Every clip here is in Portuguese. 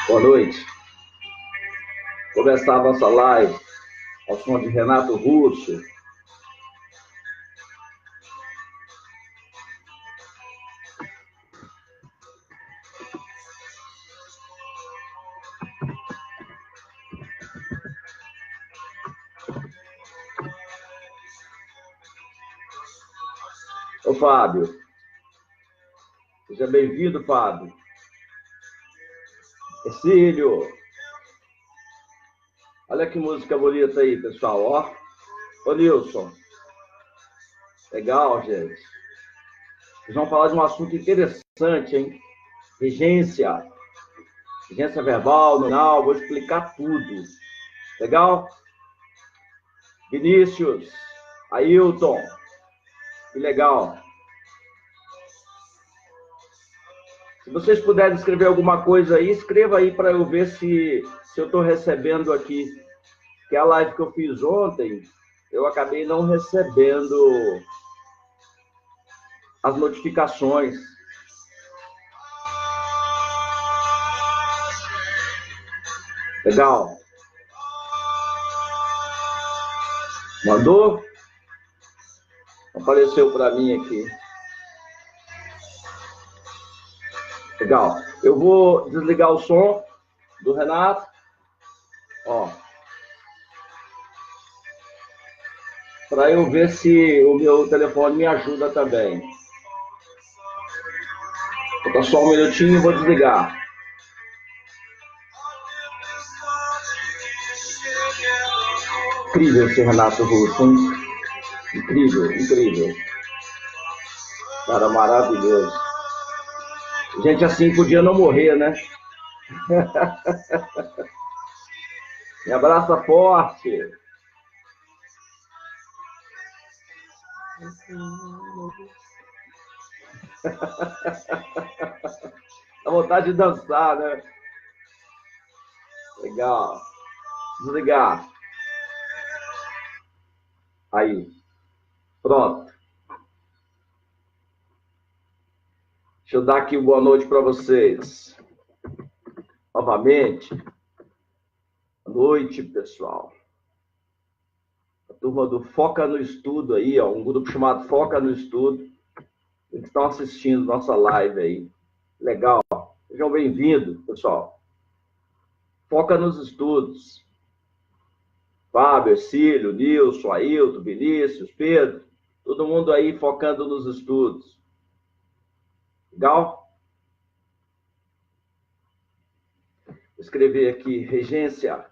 Boa noite. Começar a nossa live ao som de Renato Russo. Ô, Fábio. Seja bem-vindo, Fábio. Cecílio. Olha que música bonita aí, pessoal, ó. Ô, Nilson. Legal, gente. Vocês vão falar de um assunto interessante, hein? Regência. Regência verbal, nominal, vou explicar tudo. Legal? Vinícius. Ailton. Que legal. Se vocês puderem escrever alguma coisa aí, escreva aí para eu ver se eu estou recebendo aqui. Que a live que eu fiz ontem, eu acabei não recebendo as notificações. Legal. Mandou? Apareceu para mim aqui. Legal. Eu vou desligar o som do Renato. Ó. Para eu ver se o meu telefone me ajuda também. Vou dar só um minutinho e vou desligar. Incrível esse Renato Russo, hein? Incrível, incrível. Cara, maravilhoso. Gente assim podia não morrer, né? Me abraça forte. Dá vontade de dançar, né? Legal. Desligar. Aí. Pronto. Deixa eu dar aqui uma boa noite para vocês. Novamente. Boa noite, pessoal. A turma do Foca no Estudo aí, ó. Um grupo chamado Foca no Estudo. Eles estão assistindo nossa live aí. Legal. Sejam bem-vindos, pessoal. Foca nos estudos. Fábio, Ercílio, Nilson, Ailton, Vinícius, Pedro. Todo mundo aí focando nos estudos. Legal? Vou escrever aqui, regência.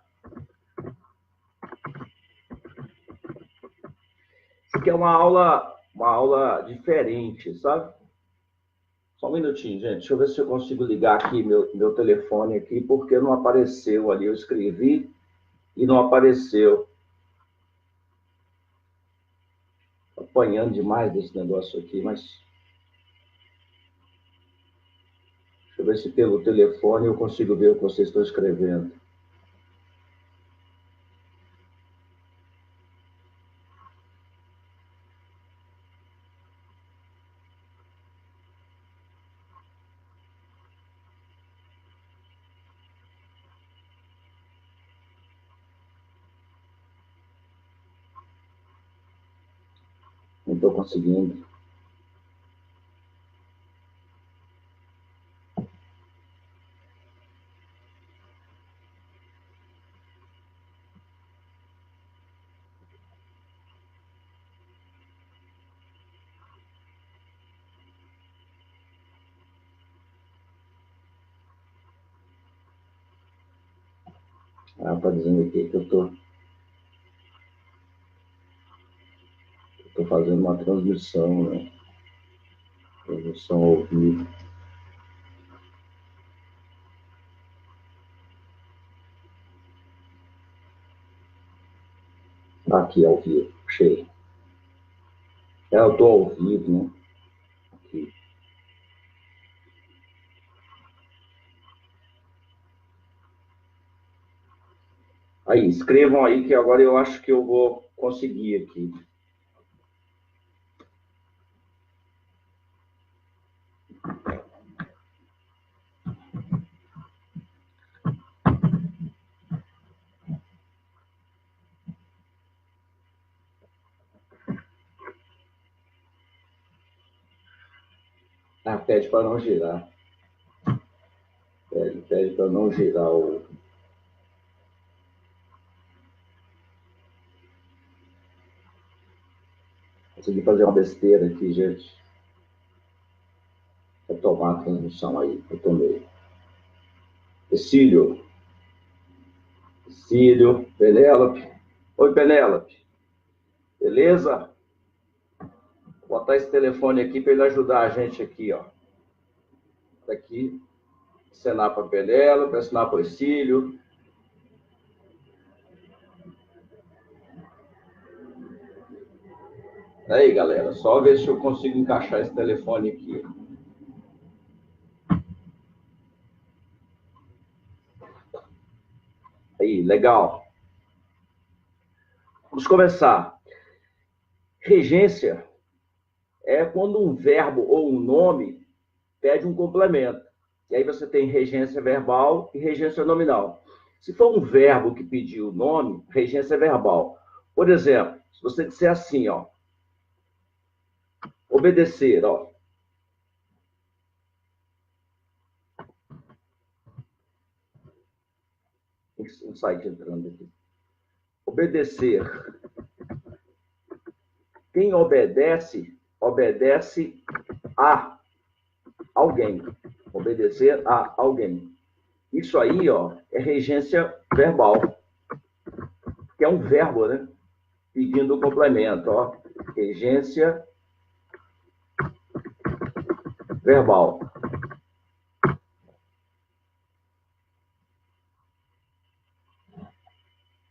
Isso aqui é uma aula diferente, sabe? Só um minutinho, gente. Deixa eu ver se eu consigo ligar aqui meu telefone aqui, porque não apareceu ali. Eu escrevi e não apareceu. Tô apanhando demais desse negócio aqui, mas... Deixa eu ver se pelo telefone eu consigo ver o que vocês estão escrevendo. Não estou conseguindo. Ah, está dizendo aqui que eu estou fazendo uma transmissão, né? Transmissão ao vivo. Aqui, ao vivo. Achei. Eu estou ao vivo, né? Aqui. Aí, escrevam aí que agora eu acho que eu vou conseguir aqui. Ah, pede para não girar. Pede para não girar o... Consegui fazer uma besteira aqui, gente. Vou tomar a transmissão aí, eu tomei. Cecílio. Cecílio. Penélope. Oi, Penélope. Beleza? Vou botar esse telefone aqui para ele ajudar a gente aqui, ó. Tá aqui. Assinar para a Penélope, assinar para o Cecílio. Aí, galera, só ver se eu consigo encaixar esse telefone aqui. Aí, legal. Vamos começar. Regência é quando um verbo ou um nome pede um complemento. E aí você tem regência verbal e regência nominal. Se for um verbo que pediu o nome, regência verbal. Por exemplo, se você disser assim, ó, obedecer, ó. Tem um site entrando aqui. Obedecer. Quem obedece, obedece a alguém. Obedecer a alguém. Isso aí, ó, é regência verbal, que é um verbo, né? Pedindo o complemento, ó. Regência verbal.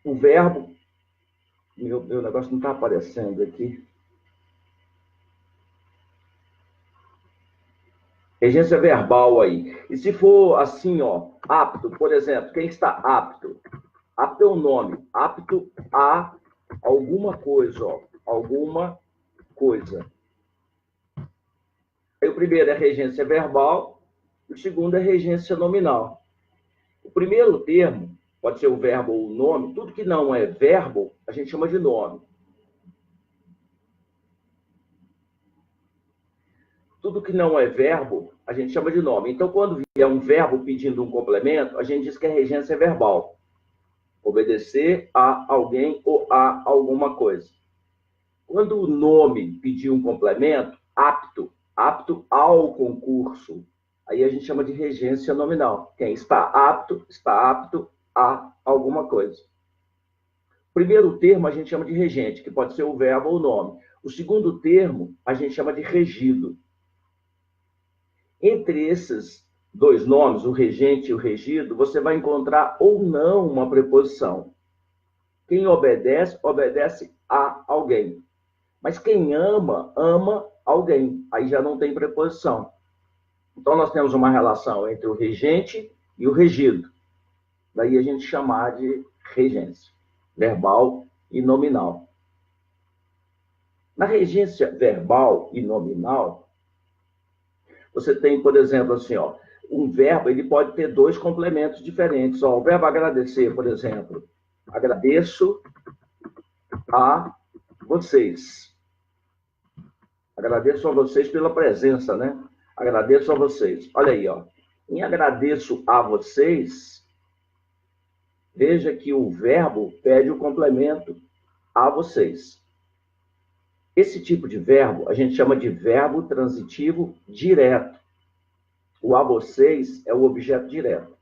O verbo... Meu negócio não está aparecendo aqui. Regência verbal aí. E se for assim, ó, apto, por exemplo, quem está apto? Apto é o nome. Apto a alguma coisa, ó. Alguma coisa. Aí o primeiro é regência verbal, o segundo é regência nominal. O primeiro termo, pode ser o verbo ou o nome, tudo que não é verbo, a gente chama de nome. Tudo que não é verbo, a gente chama de nome. Então, quando vier um verbo pedindo um complemento, a gente diz que é regência verbal. Obedecer a alguém ou a alguma coisa. Quando o nome pedir um complemento, apto, apto ao concurso, aí a gente chama de regência nominal. Quem está apto a alguma coisa. O primeiro termo a gente chama de regente, que pode ser o verbo ou o nome. O segundo termo a gente chama de regido. Entre esses dois nomes, o regente e o regido, você vai encontrar ou não uma preposição. Quem obedece, obedece a alguém. Mas quem ama, ama alguém. Aí já não tem preposição. Então, nós temos uma relação entre o regente e o regido. Daí a gente chamar de regência, verbal e nominal. Na regência verbal e nominal, você tem, por exemplo, assim, ó, um verbo ele pode ter dois complementos diferentes. Ó, o verbo agradecer, por exemplo. Agradeço a vocês. Agradeço a vocês pela presença, né? Agradeço a vocês. Olha aí, ó. Em agradeço a vocês, veja que o verbo pede o complemento a vocês. Esse tipo de verbo a gente chama de verbo transitivo direto. O a vocês é o objeto direto.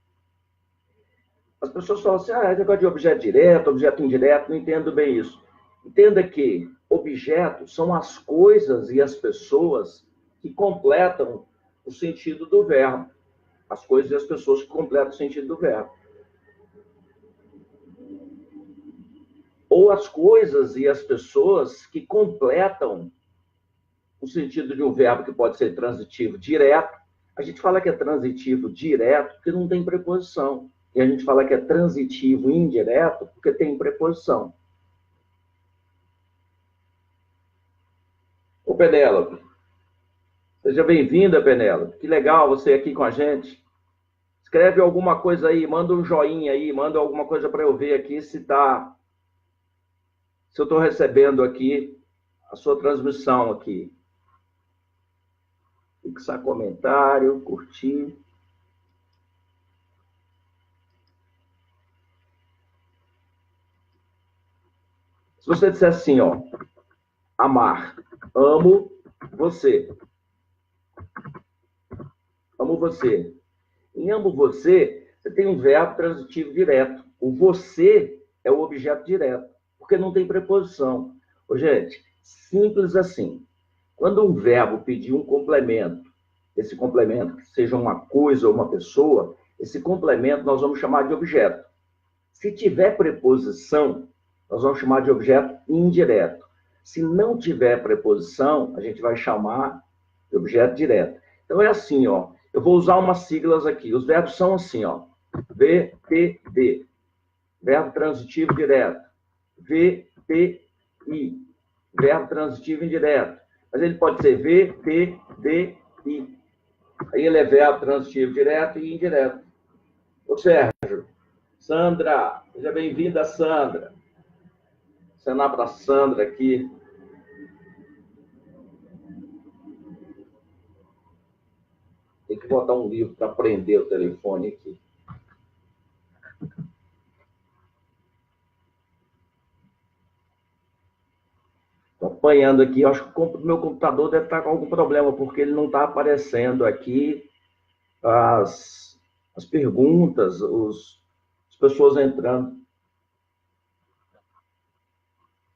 As pessoas falam assim, esse negócio de objeto direto, objeto indireto, não entendo bem isso. Entenda que objetos são as coisas e as pessoas que completam o sentido do verbo. As coisas e as pessoas que completam o sentido do verbo. Ou as coisas e as pessoas que completam o sentido de um verbo que pode ser transitivo direto. A gente fala que é transitivo direto porque não tem preposição. E a gente fala que é transitivo indireto porque tem preposição. Ô, Penélope, seja bem-vinda, Penélope. Que legal você aqui com a gente. Escreve alguma coisa aí, manda um joinha aí, manda alguma coisa para eu ver aqui se eu estou recebendo aqui a sua transmissão aqui. Fixar comentário, curtir. Se você disser assim, ó, amar, amo você. Amo você. Em amo você, você tem um verbo transitivo direto. O você é o objeto direto, porque não tem preposição. Ô, gente, simples assim. Quando um verbo pedir um complemento, esse complemento, que seja uma coisa ou uma pessoa, esse complemento nós vamos chamar de objeto. Se tiver preposição, nós vamos chamar de objeto indireto. Se não tiver preposição, a gente vai chamar de objeto direto. Então é assim, ó. Eu vou usar umas siglas aqui. Os verbos são assim, ó. VTD, verbo transitivo direto. VTI, verbo transitivo indireto. Mas ele pode ser VTDI. Aí ele é verbo transitivo direto e indireto. Ô, Sérgio, Sandra, seja bem-vinda, Sandra. Cenar para a Sandra aqui. Tem que botar um livro para prender o telefone aqui. Estou apanhando aqui. Eu acho que o meu computador deve estar com algum problema, porque ele não está aparecendo aqui as perguntas, as pessoas entrando.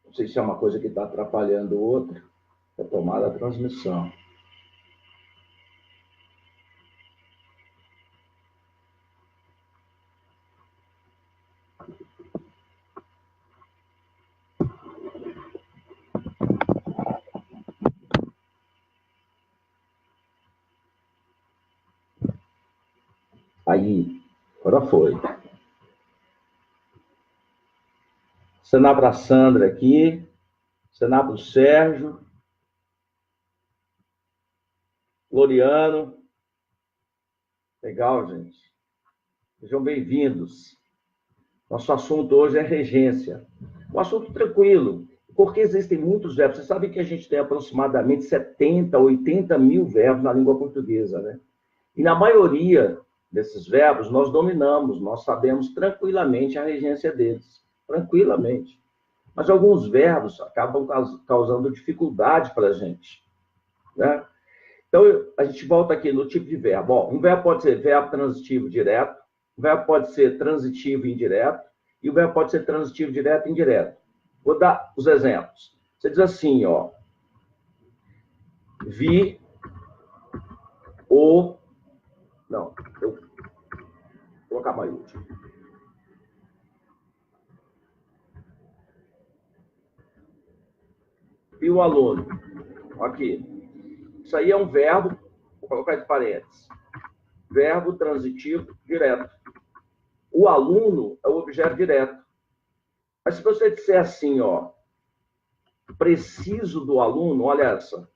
Não sei se é uma coisa que está atrapalhando outra. Retomada a transmissão. Aí, agora foi. Cenar para a Sandra aqui. Cenar para o Sérgio. Gloriano. Legal, gente. Sejam bem-vindos. Nosso assunto hoje é regência. Um assunto tranquilo, porque existem muitos verbos. Você sabe que a gente tem aproximadamente 70, 80 mil verbos na língua portuguesa, né? E na maioria desses verbos nós dominamos, nós sabemos tranquilamente a regência deles. Tranquilamente. Mas alguns verbos acabam causando dificuldade para a gente, né? Então, a gente volta aqui no tipo de verbo. Ó, um verbo pode ser verbo transitivo direto, um verbo pode ser transitivo indireto, e o verbo pode ser transitivo direto e indireto. Vou dar os exemplos. Você diz assim, ó. Vi o... Não, eu vou colocar maiúsculo. Vi o aluno. Aqui. Isso aí é um verbo, vou colocar de parênteses. Verbo transitivo direto. O aluno é o objeto direto. Mas se você disser assim, ó, preciso do aluno, olha essa.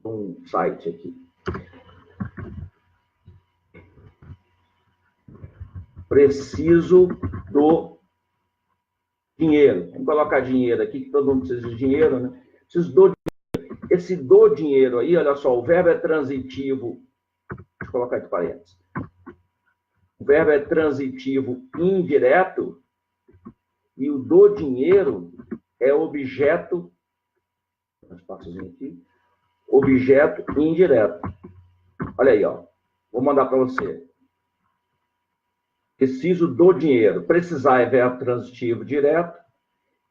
Um site aqui. Preciso do dinheiro. Vamos colocar dinheiro aqui, que todo mundo precisa de dinheiro, né? Preciso do dinheiro. Esse do dinheiro aí, olha só, o verbo é transitivo. Deixa eu colocar de parênteses. O verbo é transitivo indireto e o do dinheiro é objeto. Um espaçozinho aqui. Objeto indireto. Olha aí, ó. Vou mandar para você. Preciso do dinheiro. Precisar é verbo transitivo direto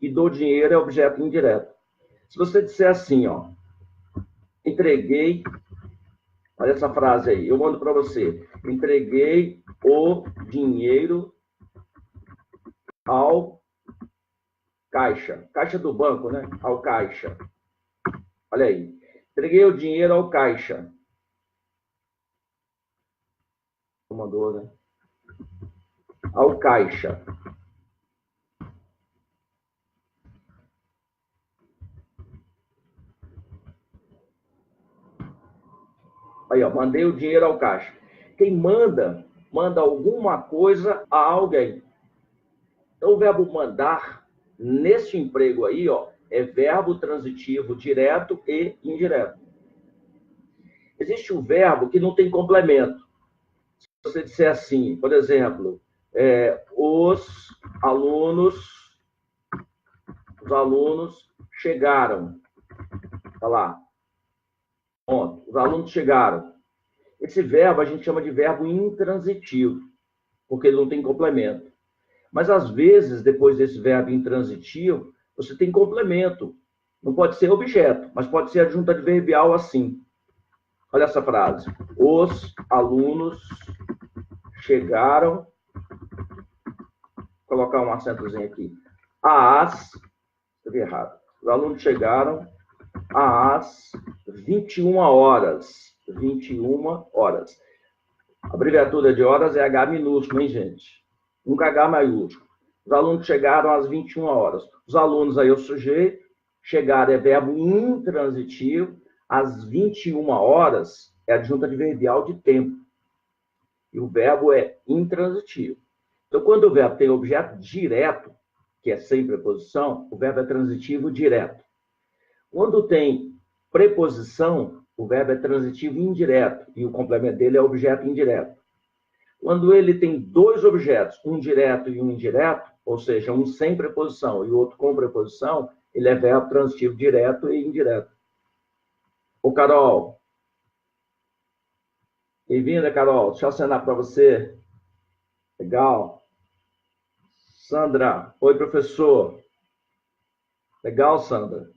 e do dinheiro é objeto indireto. Se você disser assim, ó, entreguei, olha essa frase aí, eu mando para você. Entreguei o dinheiro ao caixa. Caixa do banco, né? Ao caixa. Olha aí. Entreguei o dinheiro ao caixa. Mandou, né? Ao caixa. Aí, ó, mandei o dinheiro ao caixa. Quem manda alguma coisa a alguém. Então, o verbo mandar, nesse emprego aí, ó, é verbo transitivo direto e indireto. Existe um verbo que não tem complemento. Se você disser assim, por exemplo, os alunos chegaram. Olha lá. Ponto. Os alunos chegaram. Esse verbo a gente chama de verbo intransitivo, porque ele não tem complemento. Mas, às vezes, depois desse verbo intransitivo, você tem complemento. Não pode ser objeto, mas pode ser adjunto adverbial assim. Olha essa frase. Os alunos chegaram. Vou colocar um acentozinho aqui. Escrevi errado. Os alunos chegaram às 21 horas. 21 horas. A abreviatura de horas é H minúsculo, hein, gente? Nunca H maiúsculo. Os alunos chegaram às 21 horas. Os alunos aí é o sujeito. Chegar é verbo intransitivo. Às 21 horas é adjunto adverbial de tempo. E o verbo é intransitivo. Então, quando o verbo tem objeto direto, que é sem preposição, o verbo é transitivo direto. Quando tem preposição, o verbo é transitivo indireto, e o complemento dele é objeto indireto. Quando ele tem dois objetos, um direto e um indireto, ou seja, um sem preposição e o outro com preposição, ele é verbo transitivo direto e indireto. Ô, Carol. Bem-vinda, Carol. Deixa eu acenar para você. Legal. Sandra. Oi, professor. Legal, Sandra.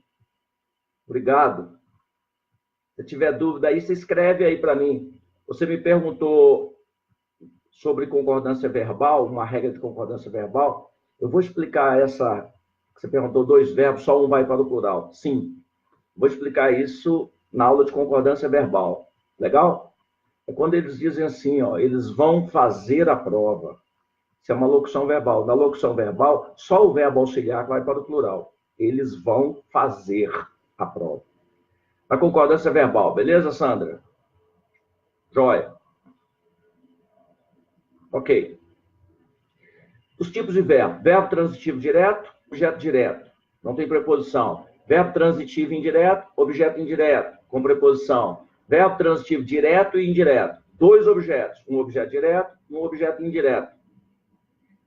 Obrigado. Se tiver dúvida aí, você escreve aí para mim. Você me perguntou sobre concordância verbal, uma regra de concordância verbal. Eu vou explicar essa. Você perguntou dois verbos, só um vai para o plural. Sim. Vou explicar isso na aula de concordância verbal. Legal? É quando eles dizem assim, ó, eles vão fazer a prova. Isso é uma locução verbal. Na locução verbal, só o verbo auxiliar vai para o plural. Eles vão fazer a prova. A concordância verbal, beleza, Sandra? Joia. Ok. Os tipos de verbo. Verbo transitivo direto, objeto direto. Não tem preposição. Verbo transitivo indireto, objeto indireto, com preposição. Verbo transitivo direto e indireto. Dois objetos. Um objeto direto e um objeto indireto.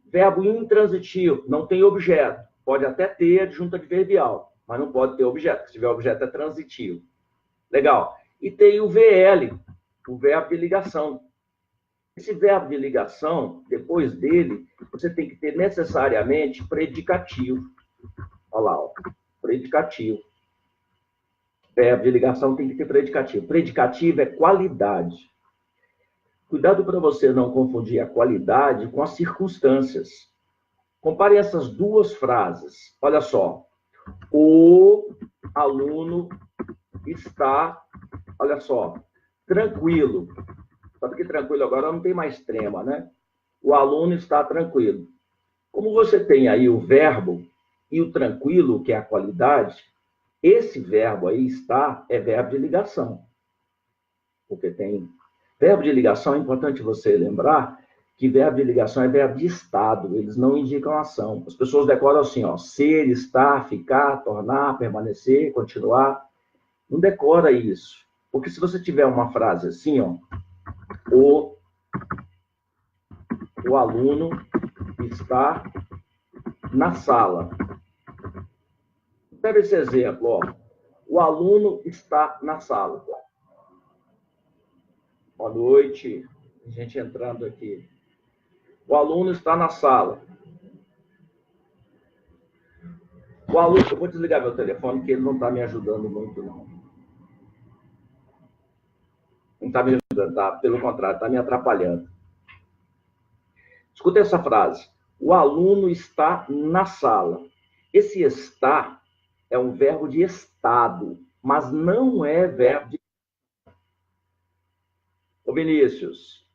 Verbo intransitivo. Não tem objeto. Pode até ter adjunto adverbial, mas não pode ter objeto. Se tiver objeto, é transitivo. Legal. E tem o VL, o verbo de ligação. Esse verbo de ligação, depois dele, você tem que ter necessariamente predicativo. Olha lá, ó. Predicativo. Verbo de ligação tem que ter predicativo. Predicativo é qualidade. Cuidado para você não confundir a qualidade com as circunstâncias. Compare essas duas frases. Olha só. O aluno está, olha só, tranquilo. Sabe que tranquilo agora não tem mais trema, né? O aluno está tranquilo. Como você tem aí o verbo e o tranquilo, que é a qualidade, esse verbo aí está, é verbo de ligação. Porque tem verbo de ligação, é importante você lembrar que verbo de ligação é verbo de estado, eles não indicam ação. As pessoas decoram assim, ó, ser, estar, ficar, tornar, permanecer, continuar. Não decora isso. Porque se você tiver uma frase assim, ó, o aluno está na sala. Observe esse exemplo, ó. O aluno está na sala. Boa noite. Gente entrando aqui. O aluno está na sala. O aluno... Eu vou desligar meu telefone, porque ele não está me ajudando muito, não. Não está me ajudando, tá? Pelo contrário, está me atrapalhando. Escuta essa frase. O aluno está na sala. Esse está é um verbo de estado, mas não é verbo de... Ô, Vinícius,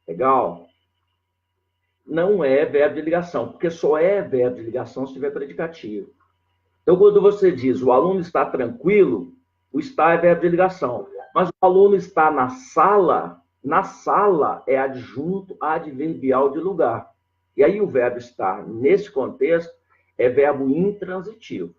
legal? Não é verbo de ligação, porque só é verbo de ligação se tiver predicativo. Então, quando você diz o aluno está tranquilo, o está é verbo de ligação. Mas o aluno está na sala é adjunto adverbial de lugar. E aí o verbo estar, nesse contexto, é verbo intransitivo.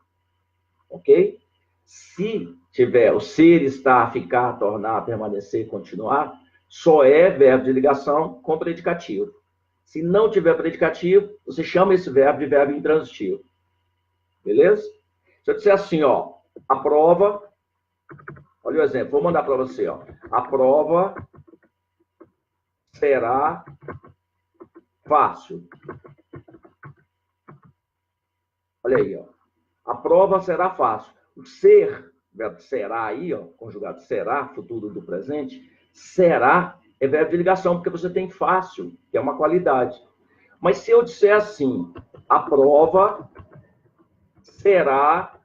ok? Se tiver o ser, estar, ficar, tornar, permanecer, continuar, só é verbo de ligação com predicativo. Se não tiver predicativo, você chama esse verbo de verbo intransitivo. Beleza? Se eu disser assim, ó, a prova, olha o exemplo, vou mandar para você, ó. A prova será fácil. Olha aí, ó. A prova será fácil. O ser, verbo será aí, ó, conjugado será, futuro do presente, será é verbo de ligação, porque você tem fácil, que é uma qualidade. Mas se eu disser assim, a prova será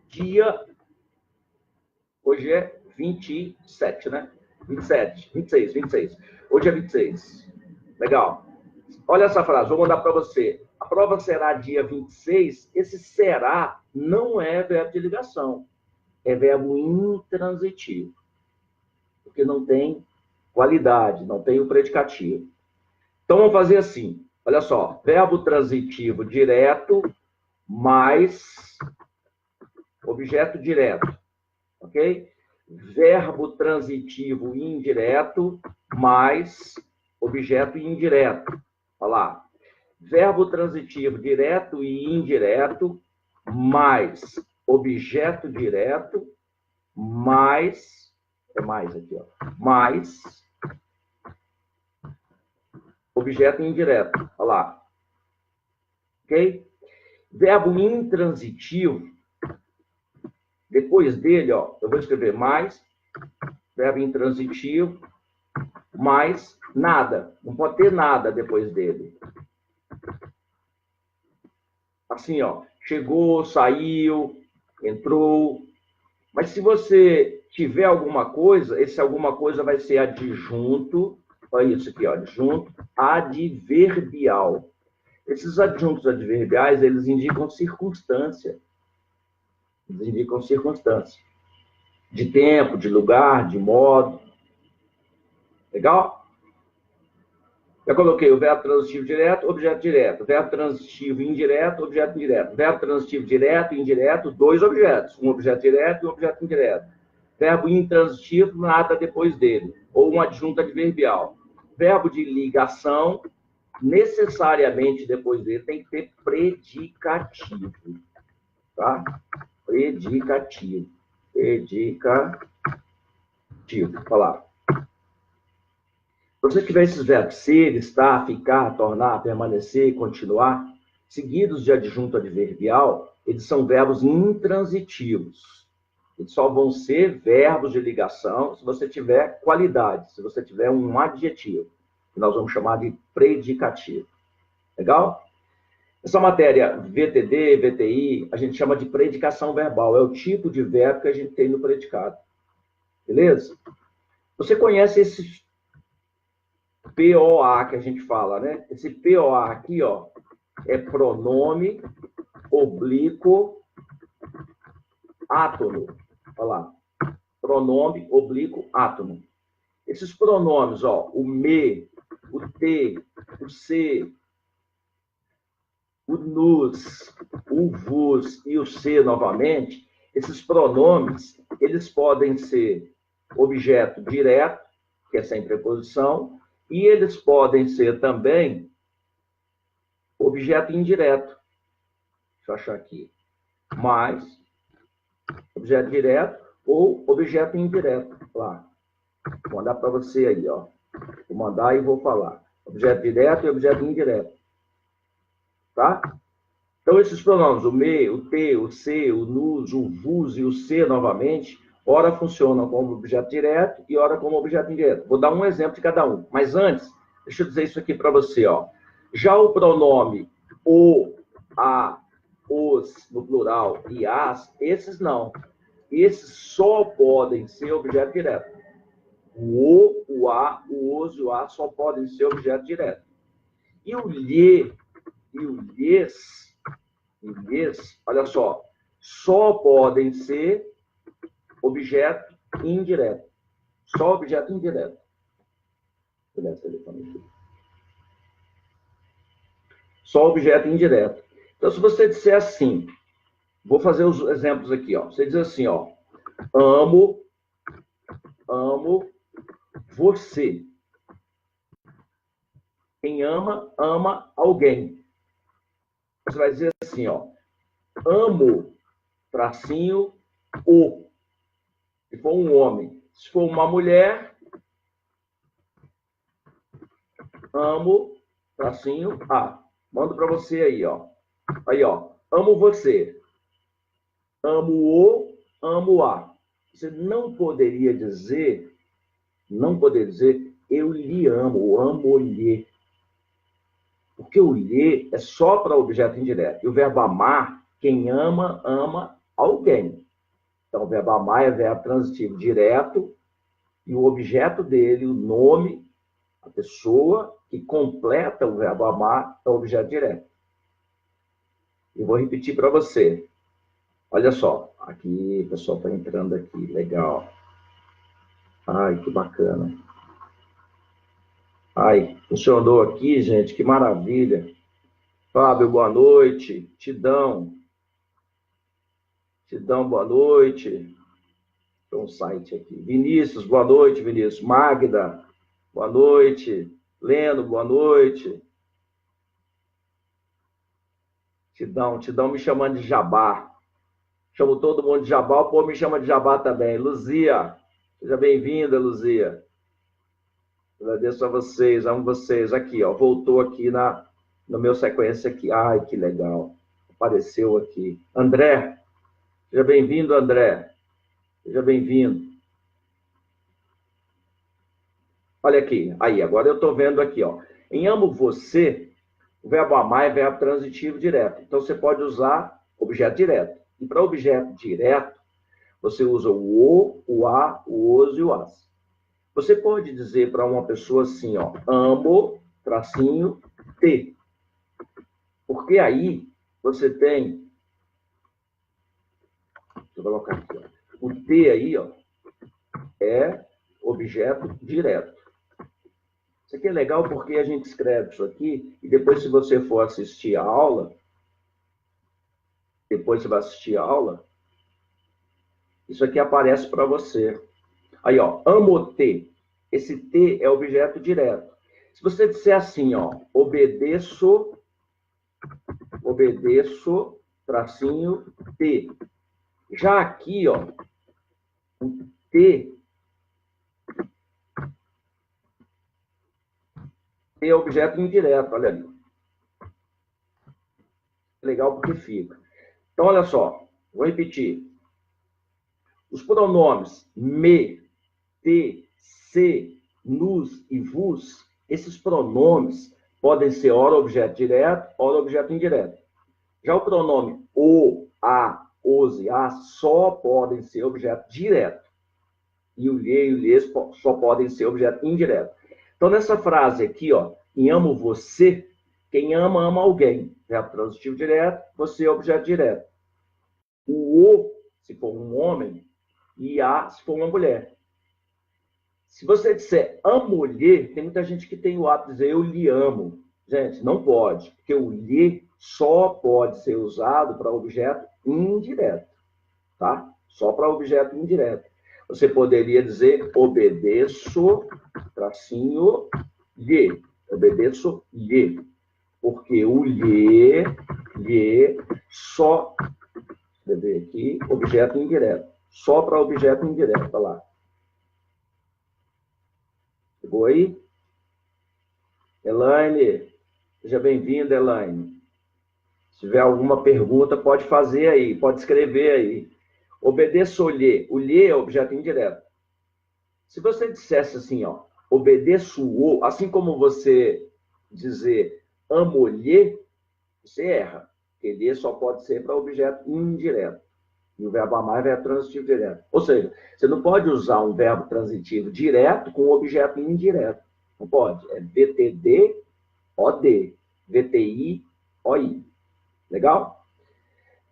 dia... Hoje é 27, né? 27, 26, 26. Hoje é 26. Legal. Olha essa frase, vou mandar para você. A prova será dia 26. Esse será não é verbo de ligação. É verbo intransitivo. Porque não tem qualidade, não tem o predicativo. Então, vamos fazer assim. Olha só. Verbo transitivo direto mais objeto direto. Ok? Verbo transitivo indireto mais objeto indireto. Olha lá. Verbo transitivo direto e indireto mais objeto direto mais... É mais aqui, ó. Mais objeto indireto. Olha lá. Ok? Verbo intransitivo, depois dele, ó, eu vou escrever mais, verbo intransitivo, mais nada. Não pode ter nada depois dele. Assim, ó, chegou, saiu, entrou. Mas se você tiver alguma coisa, esse alguma coisa vai ser adjunto, olha isso aqui, ó, adjunto adverbial. Esses adjuntos adverbiais, eles indicam circunstância. Eles indicam circunstância. De tempo, de lugar, de modo. Legal? Eu coloquei o verbo transitivo direto, objeto direto. Verbo transitivo indireto, objeto indireto. Verbo transitivo direto e indireto, dois objetos. Um objeto direto e um objeto indireto. Verbo intransitivo, nada depois dele. Ou um adjunto adverbial. Verbo de ligação, necessariamente depois dele tem que ter predicativo. Tá? Predicativo. Predicativo. Olha lá. Se você tiver esses verbos ser, estar, ficar, tornar, permanecer, continuar, seguidos de adjunto adverbial, eles são verbos intransitivos. Eles só vão ser verbos de ligação se você tiver qualidade, se você tiver um adjetivo, que nós vamos chamar de predicativo. Legal? Essa matéria VTD, VTI, a gente chama de predicação verbal. É o tipo de verbo que a gente tem no predicado. Beleza? Você conhece esse POA que a gente fala, né? Esse POA aqui, ó, é pronome oblíquo átono. Olha lá. Pronome oblíquo átono. Esses pronomes, ó, o me, o te, o se, o nos, o vos e o se novamente, esses pronomes, eles podem ser objeto direto, que é sem preposição, e eles podem ser também objeto indireto. Deixa eu achar aqui. Mais objeto direto ou objeto indireto. Lá. Vou mandar para você aí, ó. Vou mandar e vou falar. Objeto direto e objeto indireto. Tá? Então, esses pronomes, o me, o te, o se, o nos, o vos e o se, novamente, ora funcionam como objeto direto e ora como objeto indireto. Vou dar um exemplo de cada um. Mas antes, deixa eu dizer isso aqui para você, ó. Já o pronome o, a, os, no plural, e as, esses não. Esses só podem ser objeto direto. O a, o os e o a só podem ser objeto direto. E o lhe e o lhes, olha só podem ser objeto indireto. Só objeto indireto. Só objeto indireto. Então, se você disser assim, Vou fazer os exemplos aqui, ó. Você diz assim, ó. Amo você. Quem ama, ama alguém. Você vai dizer assim, ó. Amo, tracinho, o. Se for um homem. Se for uma mulher, amo, tracinho, a. Mando para você aí, ó. Aí, ó. Amo você. Amo-o, amo-a. Você não poderia dizer, eu lhe amo, amo-lhe. Porque o lhe é só para objeto indireto. E o verbo amar, quem ama, ama alguém. Então, o verbo amar é verbo transitivo direto e o objeto dele, o nome, a pessoa que completa o verbo amar é o objeto direto. Eu vou repetir para você. Olha só, aqui o pessoal está entrando aqui, legal. Ai, que bacana. Ai, funcionou aqui, gente, que maravilha. Fábio, boa noite. Tidão, boa noite. Tem um site aqui. Vinícius, boa noite, Vinícius. Magda, boa noite. Leno, boa noite. Tidão me chamando de Jabá. Chamo todo mundo de Jabá, o povo me chama de Jabá também. Luzia, seja bem-vinda, Luzia. Agradeço a vocês, amo vocês. Aqui, ó, voltou aqui no meu sequência aqui. Ai, que legal. Apareceu aqui. André, seja bem-vindo, André. Seja bem-vindo. Olha aqui. Aí, agora eu estou vendo aqui, ó. Em amo você, o verbo amar é verbo transitivo direto. Então, você pode usar objeto direto. E para objeto direto, você usa o a, o os e o as. Você pode dizer para uma pessoa assim, ó, amo, tracinho, te. Porque aí você tem, deixa eu colocar aqui, ó, o te aí, ó, é objeto direto. Isso aqui é legal porque a gente escreve isso aqui e depois se você for assistir a aula, isso aqui aparece para você. Aí, ó, amo-te. Esse te é objeto direto. Se você disser assim, ó, obedeço, tracinho, te. Já aqui, ó, o te é objeto indireto, olha ali. Legal porque fica. Então, olha só, vou repetir. Os pronomes me, te, se, nos e vos, esses pronomes podem ser ora objeto direto, ora objeto indireto. Já o pronome o, a, os e as só podem ser objeto direto. E o lhe e o lhes só podem ser objeto indireto. Então, nessa frase aqui, ó, em amo você, quem ama, ama alguém. Verbo transitivo direto, você é objeto direto. O, se for um homem, e a, se for uma mulher. Se você disser amo-lhe, tem muita gente que tem o hábito de dizer eu lhe amo. Gente, não pode, porque o lhe só pode ser usado para objeto indireto, tá? Só para objeto indireto. Você poderia dizer obedeço, tracinho, lhe. Obedeço, lhe. Porque o lhe só, escrever aqui, objeto indireto. Só para objeto indireto, olha lá. Chegou aí? Elaine, seja bem-vinda, Elaine. Se tiver alguma pergunta, pode fazer aí, pode escrever aí. Obedeço-lhe. O lhe é objeto indireto. Se você dissesse assim, ó, obedeço-o, assim como você dizer amo-lhe, você erra. Porque lhe só pode ser para objeto indireto. E o verbo amar é verbo transitivo direto. Ou seja, você não pode usar um verbo transitivo direto com um objeto indireto. Não pode. É VTD, OD. VTI, OI. Legal?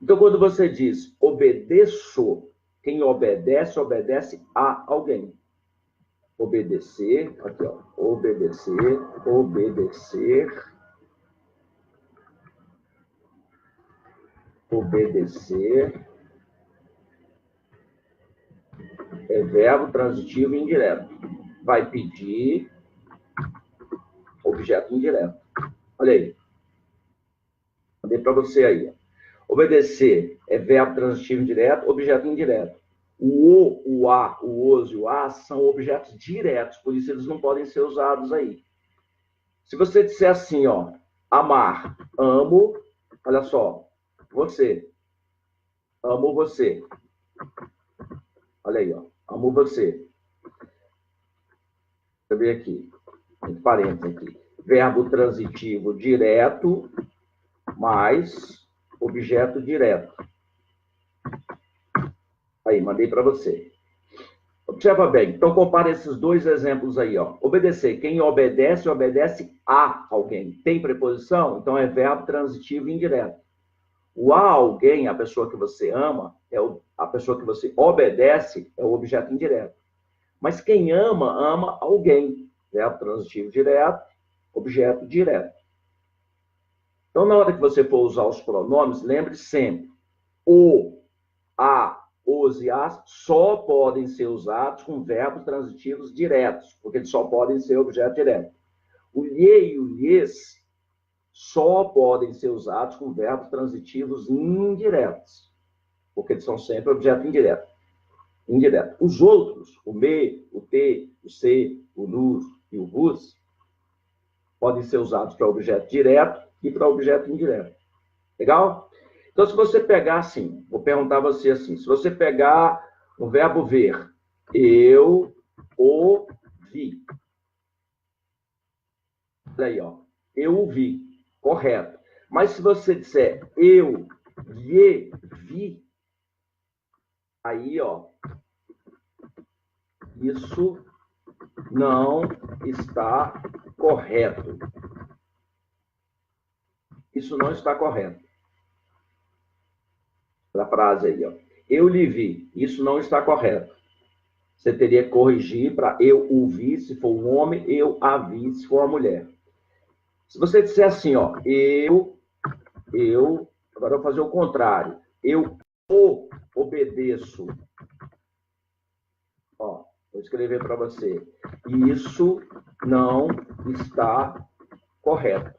Então, quando você diz obedeço, quem obedece, obedece a alguém. Obedecer, aqui, ó. Obedecer. Obedecer é verbo transitivo indireto. Vai pedir objeto indireto. Olha aí. Mandei para você aí. Obedecer é verbo transitivo indireto, objeto indireto. O a, o os e o as são objetos diretos, por isso eles não podem ser usados aí. Se você disser assim, ó, amar, amo, olha só, você. Amo você. Olha aí, ó, amo você. Deixa eu ver aqui, entre parênteses aqui. Verbo transitivo direto mais objeto direto. Aí, mandei para você. Observa bem. Então, compara esses dois exemplos aí, ó. Obedecer. Quem obedece, obedece a alguém. Tem preposição? Então, é verbo transitivo indireto. O a alguém, a pessoa que você ama, a pessoa que você obedece, é o objeto indireto. Mas quem ama, ama alguém. Verbo transitivo direto, objeto direto. Então, na hora que você for usar os pronomes, lembre sempre, o, a, os e as só podem ser usados com verbos transitivos diretos, porque eles só podem ser objeto direto. O lhe e o lhes só podem ser usados com verbos transitivos indiretos, porque eles são sempre objeto indireto. Os outros, o me, o te, o se, o nos e o vos, podem ser usados para objeto direto e para objeto indireto. Legal? Então, se você pegar assim, vou perguntar a você assim, se você pegar o verbo ver, eu o vi. Olha aí, ó. Eu o vi. Correto. Mas se você disser eu lhe vi, aí, ó, isso não está correto. Isso não está correto. A frase aí, ó. Eu lhe vi. Isso não está correto. Você teria que corrigir para eu o vi, se for um homem, eu a vi, se for uma mulher. Se você disser assim, ó, agora eu vou fazer o contrário. Eu o obedeço. Ó, vou escrever para você. Isso não está correto.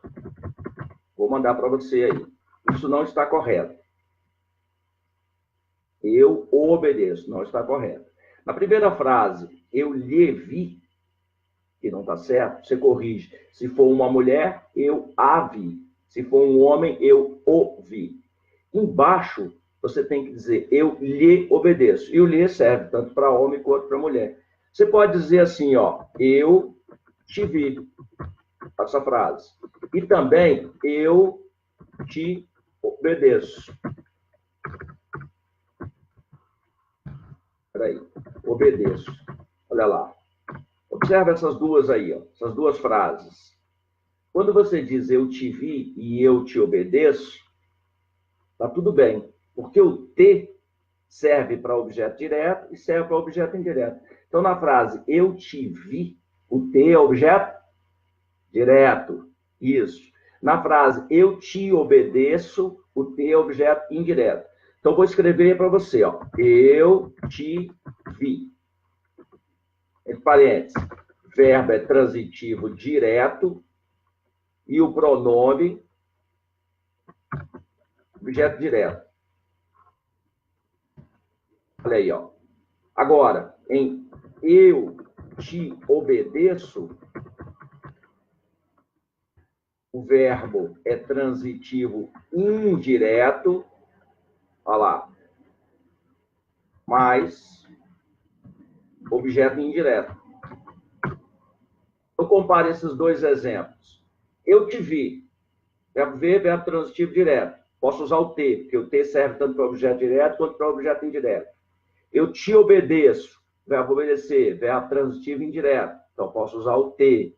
Vou mandar para você aí. Isso não está correto. Eu o obedeço. Não está correto. Na primeira frase, eu lhe vi, que não está certo, você corrige. Se for uma mulher, eu a vi. Se for um homem, eu o vi. Embaixo, você tem que dizer, eu lhe obedeço. E o lhe serve tanto para homem quanto para mulher. Você pode dizer assim, ó, eu te vi. Essa frase. E também, eu te obedeço. Espera aí. Obedeço. Olha lá. Observa essas duas aí, ó, essas duas frases. Quando você diz eu te vi e eu te obedeço, tá tudo bem, porque o te serve para objeto direto e serve para objeto indireto. Então, na frase eu te vi, o te é objeto direto. Isso. Na frase eu te obedeço, o te é objeto indireto. Então, vou escrever para você, ó. Eu te vi. Entre parênteses, verbo é transitivo direto e o pronome objeto direto. Olha aí, ó. Agora, em eu te obedeço, o verbo é transitivo indireto, olha lá, mais objeto indireto. Eu comparo esses dois exemplos. Eu te vi, verbo ver, verbo transitivo direto. Posso usar o te, porque o te serve tanto para objeto direto quanto para objeto indireto. Eu te obedeço, verbo obedecer, verbo transitivo indireto. Então, posso usar o te,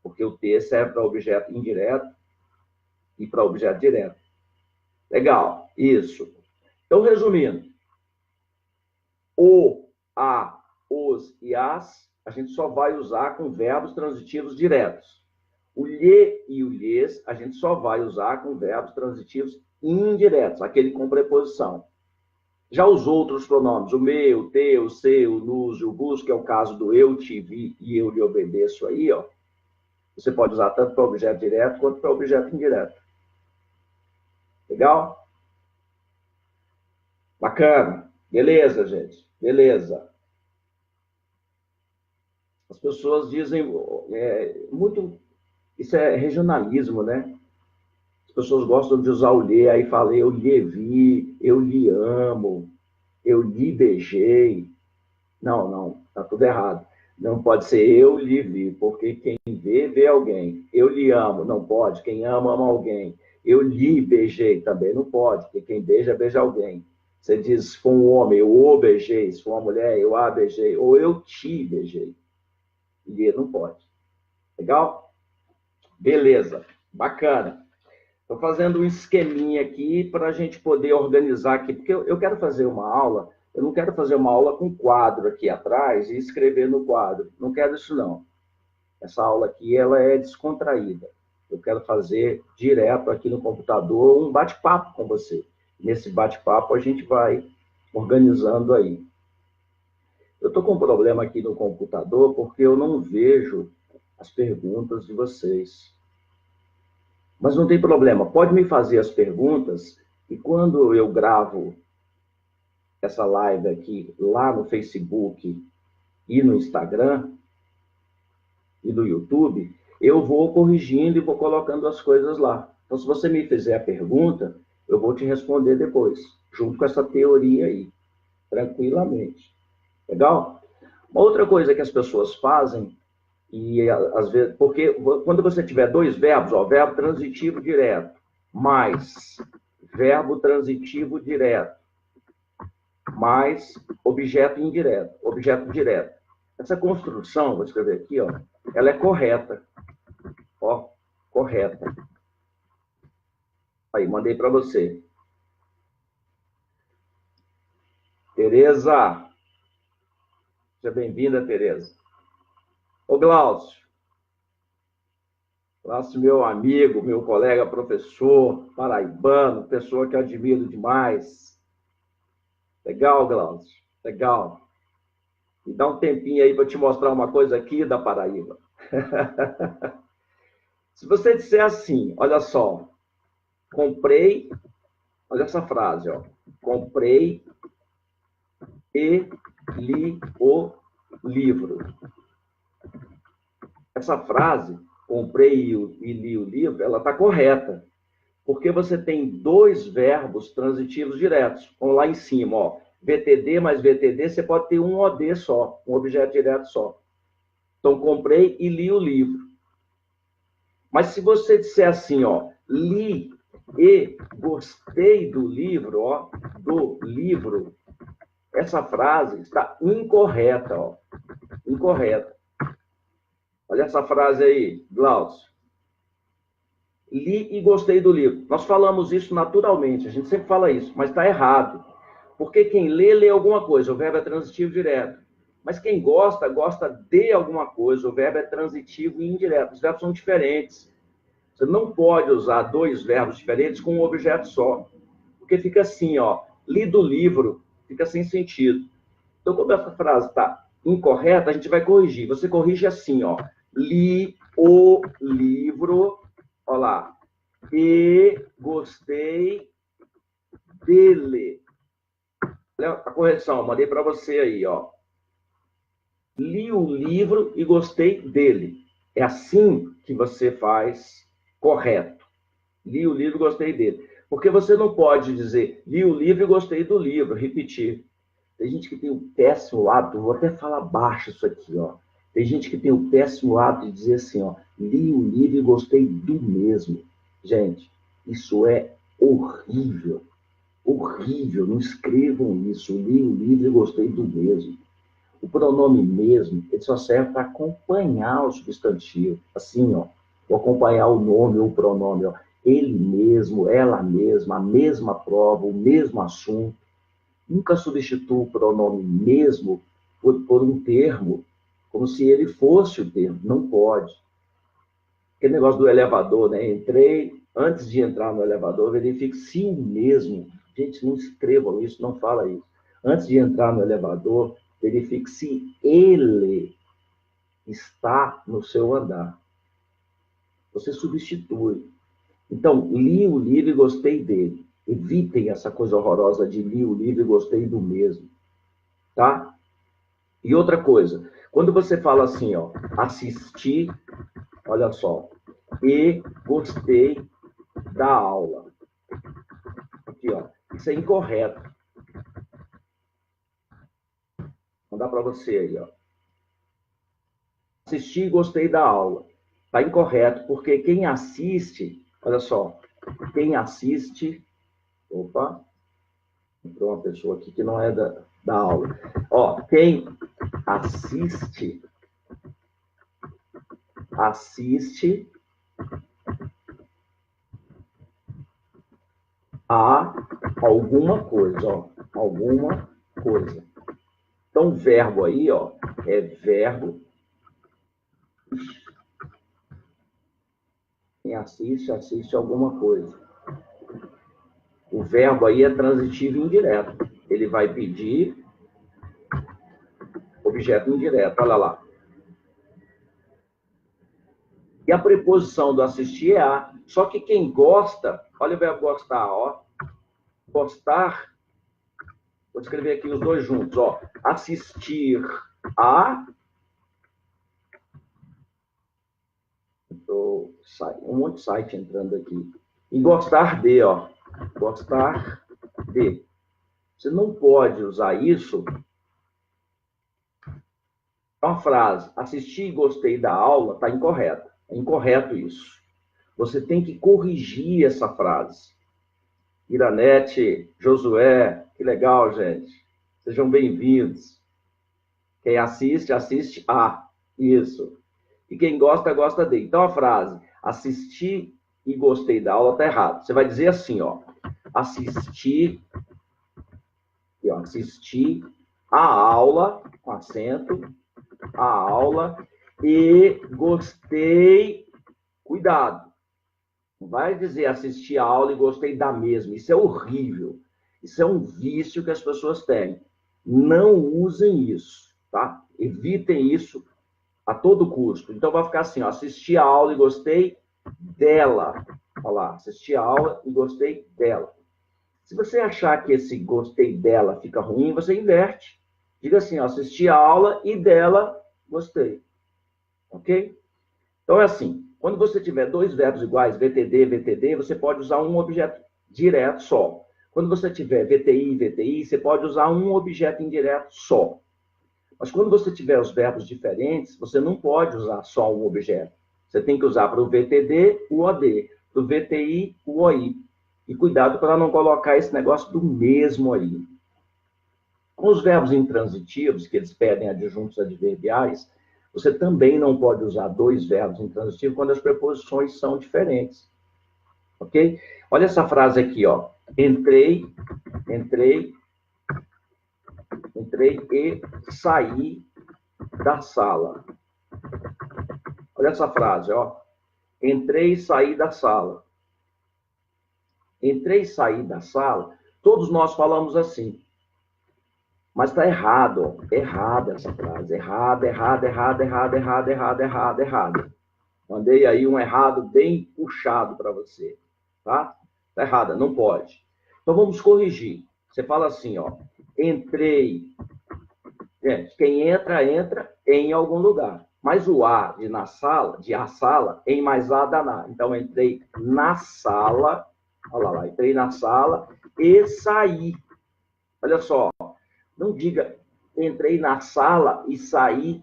porque o te serve para objeto indireto e para objeto direto. Legal, isso. Então, resumindo, o, a, os e as, a gente só vai usar com verbos transitivos diretos. O lhe e o lhes, a gente só vai usar com verbos transitivos indiretos, aquele com preposição. Já os outros pronomes, o meu, o teu, o seu, o nos, o vos, que é o caso do eu te vi e eu lhe obedeço aí, ó, você pode usar tanto para objeto direto quanto para objeto indireto. Legal? Bacana. Beleza, gente. Beleza. As pessoas dizem muito... Isso é regionalismo, né? As pessoas gostam de usar o lhe, aí fala eu lhe vi, eu lhe amo, eu lhe beijei. Não, não, tá tudo errado. Não pode ser eu lhe vi, porque quem vê, vê alguém. Eu lhe amo, não pode. Quem ama, ama alguém. Eu lhe beijei, também não pode, porque quem beija, beija alguém. Você diz, se for um homem, eu o beijei. Se for uma mulher, eu a beijei. Ou eu te beijei. Lhe não pode. Legal? Beleza. Bacana. Estou fazendo um esqueminha aqui para a gente poder organizar aqui, porque eu quero fazer uma aula, eu não quero fazer uma aula com quadro aqui atrás e escrever no quadro. Não quero isso, não. Essa aula aqui, ela é descontraída. Eu quero fazer direto aqui no computador um bate-papo com você. Nesse bate-papo, a gente vai organizando aí. Eu estou com um problema aqui no computador porque eu não vejo as perguntas de vocês. Mas não tem problema, pode me fazer as perguntas e quando eu gravo essa live aqui lá no Facebook e no Instagram e no YouTube, eu vou corrigindo e vou colocando as coisas lá. Então, se você me fizer a pergunta, eu vou te responder depois, junto com essa teoria aí, tranquilamente. Legal? Uma outra coisa que as pessoas fazem, e às vezes, porque quando você tiver dois verbos, ó, verbo transitivo direto, mais verbo transitivo direto, mais objeto indireto, objeto direto. Essa construção, vou escrever aqui, ó, ela é correta. Ó, correta. Aí, mandei para você. Tereza. Seja bem-vinda, Tereza. Ô, Glaucio. Glaucio, meu amigo, meu colega professor, paraibano, pessoa que eu admiro demais. Legal, Glaucio. Legal. Me dá um tempinho aí para te mostrar uma coisa aqui da Paraíba. Se você disser assim, olha só, comprei, olha essa frase, ó, comprei e li o livro. Essa frase, comprei e li o livro, ela está correta, porque você tem dois verbos transitivos diretos. Vamos lá em cima, ó, VTD mais VTD, você pode ter um OD só, um objeto direto só. Então, comprei e li o livro. Mas se você disser assim, ó, li e gostei do livro, ó, do livro, essa frase está incorreta, ó, incorreta. Olha essa frase aí, Glaucio. Li e gostei do livro. Nós falamos isso naturalmente, a gente sempre fala isso, mas está errado. Porque quem lê, lê alguma coisa, o verbo é transitivo direto. Mas quem gosta, gosta de alguma coisa, o verbo é transitivo e indireto. Os verbos são diferentes. Você não pode usar dois verbos diferentes com um objeto só. Porque fica assim, ó, li do livro, fica sem sentido. Então, como essa frase está incorreta, a gente vai corrigir. Você corrige assim, ó, li o livro, ó lá, e gostei dele. Olha a correção, eu mandei para você aí, ó. Li o livro e gostei dele. É assim que você faz correto. Li o livro e gostei dele. Porque você não pode dizer, li o livro e gostei do livro, repetir. Tem gente que tem o péssimo hábito, vou até falar baixo isso aqui, ó. Tem gente que tem o péssimo hábito de dizer assim, ó, li o livro e gostei do mesmo. Gente, isso é horrível. Horrível, não escrevam isso. Li o livro e gostei do mesmo. O pronome mesmo, ele só serve para acompanhar o substantivo. Assim, ó, ou acompanhar o nome ou o pronome, ó. Ele mesmo, ela mesma, a mesma prova, o mesmo assunto. Nunca substitua o pronome mesmo por um termo, como se ele fosse o termo. Não pode. Aquele negócio do elevador, né? Entrei, Antes de entrar no elevador, verifique se o mesmo... Gente, não escrevam isso, não fala isso. Antes de entrar no elevador, verifique se ele está no seu andar. Você substitui. Então, li o livro e gostei dele. Evitem essa coisa horrorosa de li o livro e gostei do mesmo. Tá? E outra coisa, quando você fala assim, ó, assisti, olha só, e gostei da aula. Aqui, ó, isso é incorreto. Vou dar para você aí, ó. Assisti e gostei da aula. Está incorreto, porque quem assiste, olha só, quem assiste, opa, entrou uma pessoa aqui que não é da aula. Ó, quem assiste a alguma coisa, ó, alguma coisa. Então, o verbo aí, ó, é verbo. Quem assiste alguma coisa. O verbo aí é transitivo indireto. Ele vai pedir objeto indireto, olha lá. E a preposição do assistir é a. Só que quem gosta, olha o verbo gostar, ó. Gostar, vou escrever aqui os dois juntos, ó. Assistir a. Um monte de site entrando aqui. E gostar de, ó. Gostar de. Você não pode usar isso. Uma frase, assisti e gostei da aula, está incorreta. É incorreto isso. Você tem que corrigir essa frase. Iranete, Josué, que legal, gente. Sejam bem-vindos. Quem assiste, assiste a. Isso. E quem gosta, gosta de. Então, a frase, assisti e gostei da aula, está errado. Você vai dizer assim, ó. Assisti a aula, com acento, a aula, e gostei, cuidado. Não vai dizer assisti a aula e gostei da mesma. Isso é horrível. Isso é um vício que as pessoas têm. Não usem isso, tá? Evitem isso a todo custo. Então, vai ficar assim, ó, assisti a aula e gostei dela. Olha lá, assisti a aula e gostei dela. Se você achar que esse gostei dela fica ruim, você inverte. Diga assim, ó, assisti a aula e dela gostei. Ok? Então, é assim, quando você tiver dois verbos iguais, VTD, VTD, você pode usar um objeto direto só. Quando você tiver VTI, VTI, você pode usar um objeto indireto só. Mas quando você tiver os verbos diferentes, você não pode usar só um objeto. Você tem que usar para o VTD, o OD, para o VTI, o OI. E cuidado para não colocar esse negócio do mesmo aí. Com os verbos intransitivos, que eles pedem adjuntos adverbiais, você também não pode usar dois verbos intransitivos quando as preposições são diferentes. Ok? Olha essa frase aqui, ó. Entrei e saí da sala. Olha essa frase, ó. Entrei e saí da sala. Entrei e saí da sala. Todos nós falamos assim. Mas está errado, ó. Errada essa frase. Errada. Mandei aí um errado bem puxado para você. Tá? Está errada, não pode. Então vamos corrigir. Você fala assim, ó. Entrei. Gente, quem entra, entra em algum lugar. Mas o A de na sala, de a sala, em mais A dá na. Então, entrei na sala, olha lá, entrei na sala e saí. Olha só, não diga entrei na sala e saí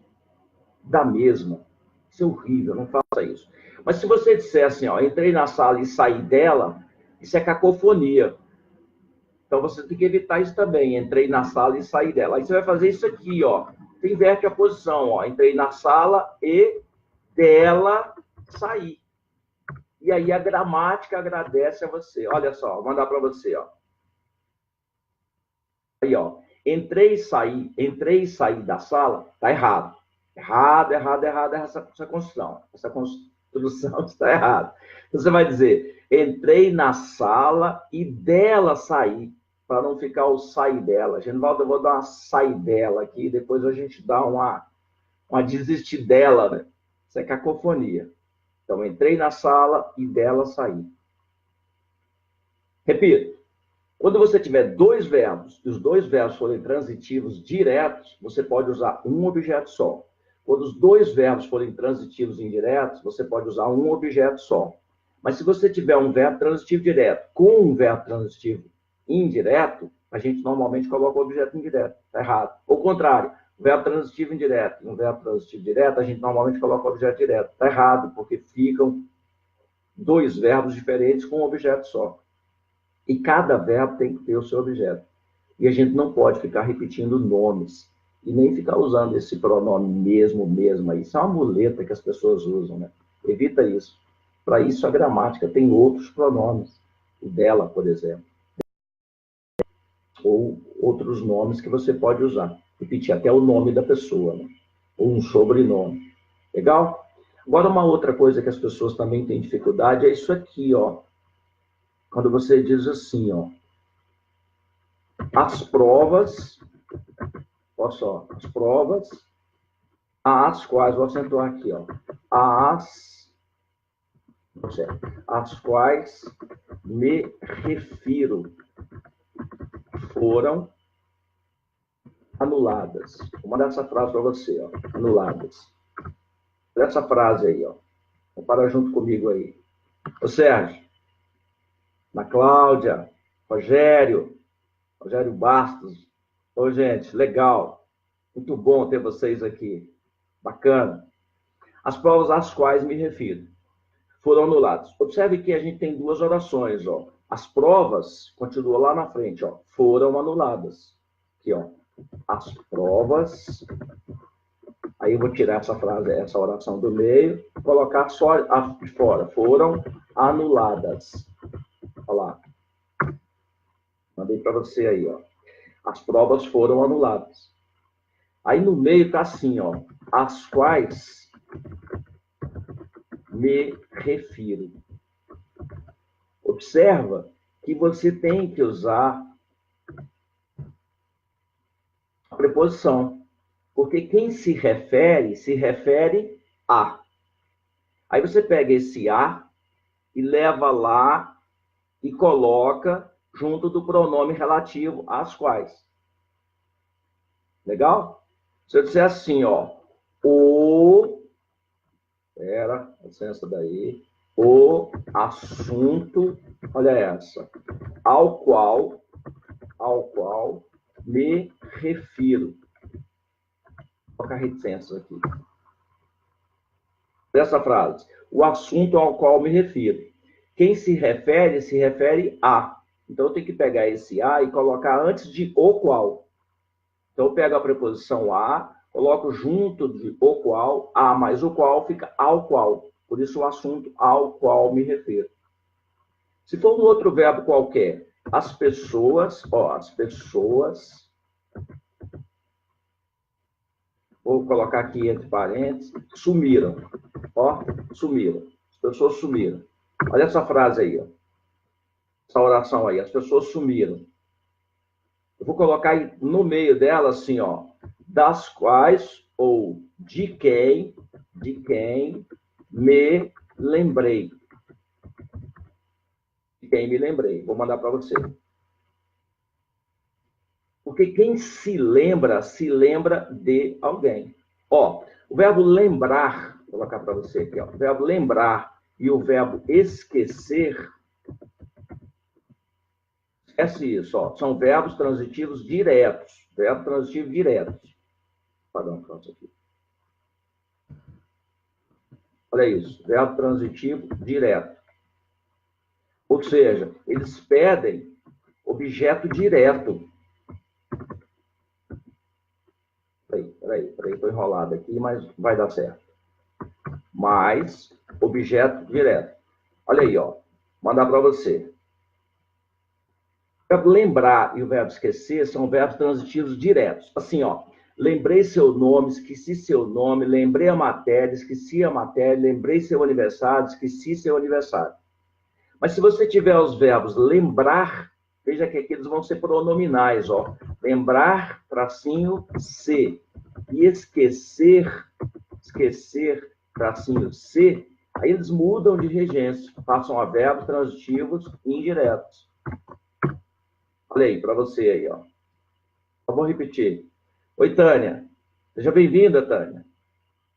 da mesma. Isso é horrível, não faça isso. Mas se você disser assim, ó, entrei na sala e saí dela, isso é cacofonia. Então, você tem que evitar isso também. Entrei na sala e saí dela. Aí você vai fazer isso aqui, ó. Você inverte a posição, ó. Entrei na sala e dela saí. E aí a gramática agradece a você. Olha só, vou mandar para você, ó. Aí, ó. Entrei e saí da sala, tá errado. Errado essa construção. Instrução está errada. Você vai dizer, entrei na sala e dela saí, para não ficar o sair dela. Genivaldo, eu vou dar uma saidela aqui, depois a gente dá uma desistidela, né? Isso é cacofonia. Então, entrei na sala e dela saí. Repito, quando você tiver dois verbos, e os dois verbos forem transitivos diretos, você pode usar um objeto só. Quando os dois verbos forem transitivos indiretos, você pode usar um objeto só. Mas se você tiver um verbo transitivo direto com um verbo transitivo indireto, a gente normalmente coloca o objeto indireto. Está errado. Ou o contrário, verbo transitivo indireto e um verbo transitivo direto, a gente normalmente coloca o objeto direto. Está errado, porque ficam dois verbos diferentes com um objeto só. E cada verbo tem que ter o seu objeto. E a gente não pode ficar repetindo nomes. E nem ficar usando esse pronome mesmo aí. Isso é uma muleta que as pessoas usam, né? Evita isso. Para isso, a gramática tem outros pronomes. O dela, por exemplo. Ou outros nomes que você pode usar. Repetir até o nome da pessoa, né? Ou um sobrenome. Legal? Agora, uma outra coisa que as pessoas também têm dificuldade é isso aqui, ó. Quando você diz assim, ó. As provas, olha só, as provas, às quais, vou acentuar aqui, ó. Às quais me refiro foram anuladas. Vou mandar essa frase para você, ó. Anuladas. Olha essa frase aí, ó. Vamos parar junto comigo aí. Ô, Sérgio, Ana Cláudia, Rogério Bastos. Ô, gente, legal. Muito bom ter vocês aqui. Bacana. As provas às quais me refiro foram anuladas. Observe que a gente tem duas orações, ó. As provas, continua lá na frente, ó, foram anuladas. Aqui, ó. As provas. Aí eu vou tirar essa frase, essa oração do meio, colocar só de fora. Foram anuladas. Olha lá. Mandei para você aí, ó. As provas foram anuladas. Aí no meio tá assim, ó. As quais me refiro. Observa que você tem que usar a preposição. Porque quem se refere a. Aí você pega esse a e leva lá e coloca junto do pronome relativo às quais. Legal? Se eu disser assim, ó, licença daí, o assunto, olha essa, ao qual me refiro. Vou colocar reticências aqui. Dessa frase, o assunto ao qual me refiro. Quem se refere a. Então, eu tenho que pegar esse a e colocar antes de o qual. Então, eu pego a preposição a, coloco junto de o qual, a mais o qual fica ao qual. Por isso, o assunto ao qual me refiro. Se for um outro verbo qualquer, as pessoas, ó, as pessoas. Vou colocar aqui entre parênteses, sumiram. Ó, sumiram. As pessoas sumiram. Olha essa frase aí, ó. Essa oração aí, as pessoas sumiram. Eu vou colocar aí no meio dela assim, ó, das quais ou de quem me lembrei. De quem me lembrei. Vou mandar para você. Porque quem se lembra de alguém. Ó, o verbo lembrar, vou colocar para você aqui, ó, o verbo lembrar e o verbo esquecer, esquece isso, ó, são verbos transitivos diretos. Verbo transitivo diretos. Perdão, isso aqui. Olha isso, verbo transitivo direto. Ou seja, eles pedem objeto direto. Peraí, estou enrolado aqui, mas vai dar certo. Mais objeto direto. Olha aí, ó. Mandar para você. O verbo lembrar e o verbo esquecer são verbos transitivos diretos. Assim, ó. lembrei seu nome, esqueci seu nome, lembrei a matéria, esqueci a matéria, lembrei seu aniversário, esqueci seu aniversário. Mas se você tiver os verbos lembrar, veja que aqui eles vão ser pronominais, ó. Lembrar, tracinho, se. E esquecer, tracinho, se. Aí eles mudam de regência, passam a verbos transitivos e indiretos. Olha aí, para você aí, ó. Vamos repetir. Oi, Tânia. Seja bem-vinda, Tânia.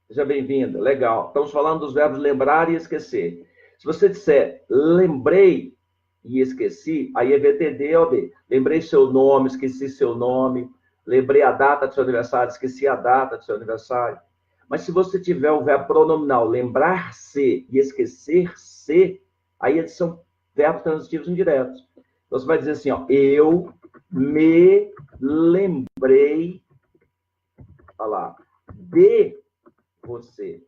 Seja bem-vinda. Legal. Estamos falando dos verbos lembrar e esquecer. Se você disser lembrei e esqueci, aí é VTD ou B. Lembrei seu nome, esqueci seu nome. Lembrei a data do seu aniversário, esqueci a data do seu aniversário. Mas se você tiver o verbo pronominal lembrar-se e esquecer-se, aí eles são verbos transitivos indiretos. Então você vai dizer assim, ó, eu me lembrei, olha lá, de você.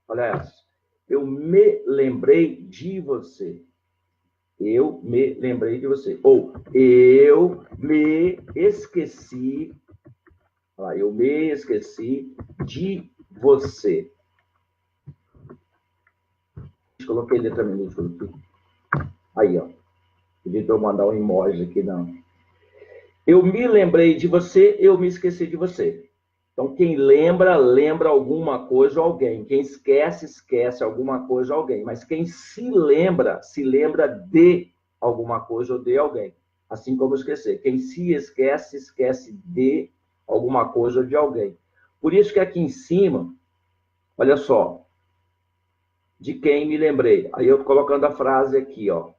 Olha essa. Eu me lembrei de você. Eu me lembrei de você. Ou eu me esqueci. Olha lá, eu me esqueci de você. Coloquei letra minúscula aqui. Aí, ó. Pedi para eu mandar um emoji aqui, não. Eu me lembrei de você, eu me esqueci de você. Então, quem lembra, lembra alguma coisa ou alguém. Quem esquece, esquece alguma coisa ou alguém. Mas quem se lembra de alguma coisa ou de alguém. Assim como esquecer. Quem se esquece, esquece de alguma coisa ou de alguém. Por isso que aqui em cima, olha só, de quem me lembrei. Aí eu tô colocando a frase aqui, ó.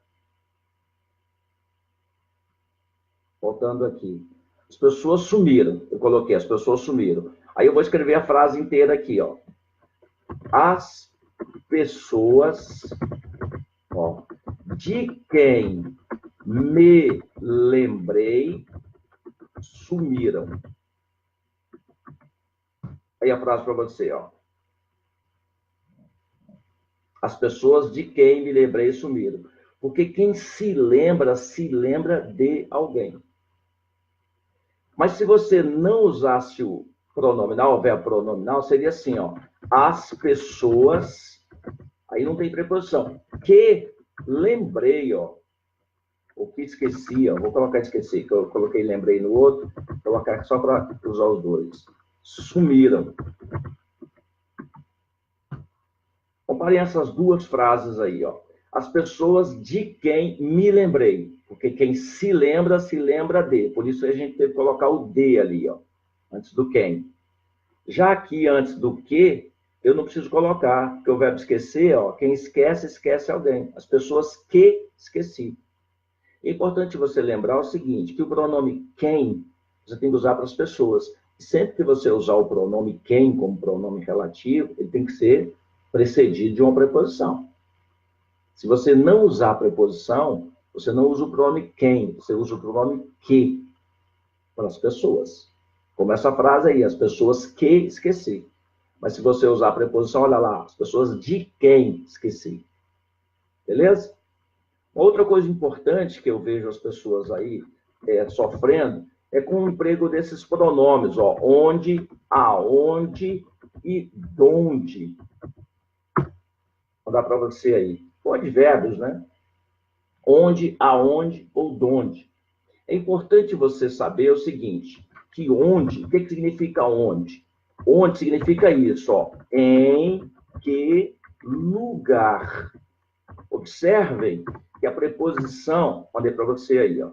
Voltando aqui. As pessoas sumiram. Eu coloquei, as pessoas sumiram. Aí eu vou escrever a frase inteira aqui, ó. As pessoas, ó, de quem me lembrei sumiram. Aí a frase para você, ó. As pessoas de quem me lembrei sumiram. Porque quem se lembra de alguém. Mas se você não usasse o pronominal, o verbo pronominal, seria assim, ó. As pessoas, aí não tem preposição. Que lembrei, ó. Ou que esqueci, ó. Vou colocar esqueci, que eu coloquei lembrei no outro. Vou colocar aqui só para usar os dois. Sumiram. Comparem essas duas frases aí, ó. As pessoas de quem me lembrei. Porque quem se lembra de. Por isso a gente teve que colocar o de ali, ó. Antes do quem. Já aqui, antes do que, eu não preciso colocar. Porque o verbo esquecer, ó. Quem esquece, esquece alguém. As pessoas que esqueci. É importante você lembrar o seguinte, que o pronome quem, você tem que usar para as pessoas. Sempre que você usar o pronome quem como pronome relativo, ele tem que ser precedido de uma preposição. Se você não usar a preposição, você não usa o pronome quem, você usa o pronome que para as pessoas. Como essa frase aí, as pessoas que esqueci. Mas se você usar a preposição, olha lá, as pessoas de quem esqueci. Beleza? Outra coisa importante que eu vejo as pessoas aí sofrendo é com o emprego desses pronomes, ó, onde, aonde e donde. Vou dar para você aí. Com advérbios, né? Onde, aonde ou donde. É importante você saber o seguinte, que onde, o que significa onde? Onde significa isso, ó, em que lugar. Observem que a preposição, mandei para você aí, ó.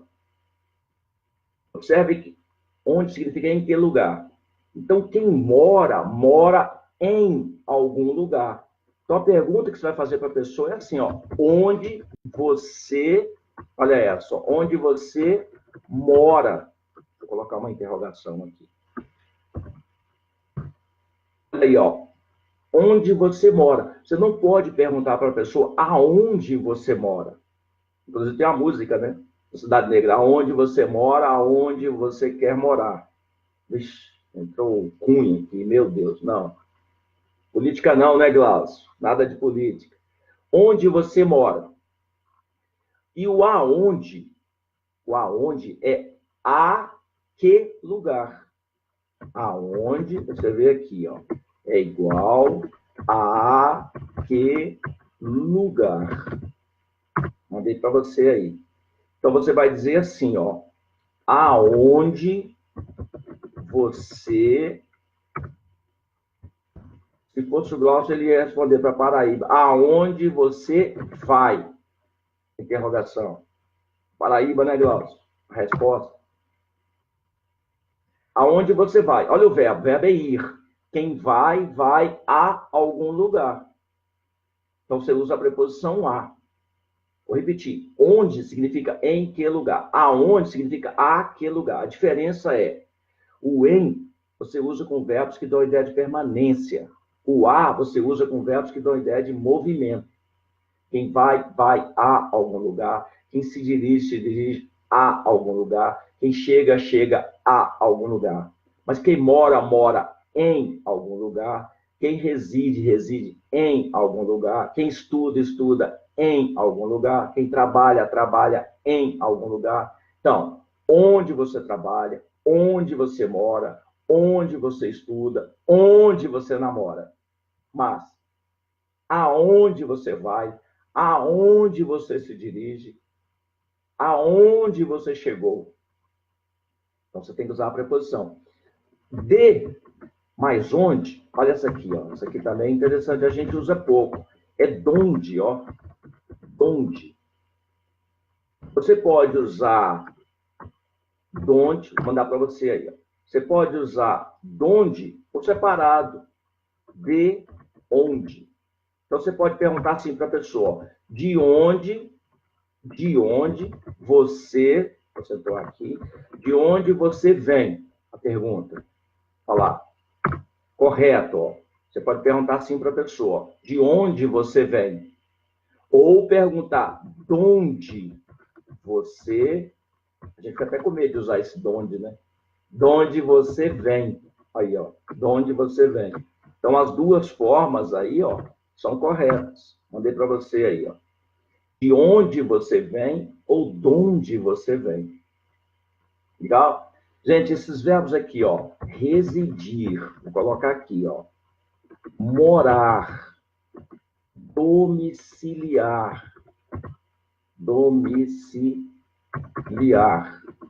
Observe que onde significa em que lugar. Então, quem mora, mora em algum lugar. Então, a pergunta que você vai fazer para a pessoa é assim, ó. Onde você, olha essa, ó, onde você mora? Vou colocar uma interrogação aqui. Olha aí, ó. Onde você mora. Você não pode perguntar para a pessoa aonde você mora. Inclusive tem uma música, né? Cidade Negra, aonde você mora, aonde você quer morar. Vixe, entrou o Cunha aqui, meu Deus, não. Política não, né, Glaucio? Nada de política. Onde você mora. E o aonde é que lugar. Aonde, você vê aqui, ó, é igual a que lugar. Mandei para você aí. Então, você vai dizer assim, ó, aonde você... Se fosse o Glaucio, ele ia responder para Paraíba. Aonde você vai? Interrogação. Paraíba, né, Glaucio? A resposta. Aonde você vai? Olha o verbo. O verbo é ir. Quem vai, vai a algum lugar. Então, você usa a preposição a. Vou repetir. Onde significa em que lugar. Aonde significa a que lugar. A diferença é, o em você usa com verbos que dão ideia de permanência. O a você usa com verbos que dão ideia de movimento. Quem vai, vai a algum lugar. Quem se dirige a algum lugar. Quem chega, chega a algum lugar. Mas quem mora, mora em algum lugar. Quem reside, reside em algum lugar. Quem estuda, estuda em algum lugar. Quem trabalha, trabalha em algum lugar. Então, onde você trabalha, onde você mora, onde você estuda, onde você namora. Mas, aonde você vai, aonde você se dirige, aonde você chegou. Então, você tem que usar a preposição. De, mais onde, olha essa aqui, ó. Essa aqui também é interessante, a gente usa pouco. É donde, ó. Donde. Você pode usar donde, vou mandar para você aí, ó. Você pode usar donde por separado. De onde. Então, você pode perguntar assim para a pessoa, de onde você estou aqui, de onde você vem? A pergunta. Olha lá. Correto, ó. Você pode perguntar assim para a pessoa, de onde você vem? Ou perguntar, de onde você... A gente fica até com medo de usar esse donde, né? De onde você vem? Aí, ó. De onde você vem? Então, as duas formas aí, ó, são corretas. Mandei para você aí, ó. De onde você vem ou de onde você vem. Legal? Gente, esses verbos aqui, ó. Residir. Vou colocar aqui, ó. Morar. Domiciliar. Domiciliar.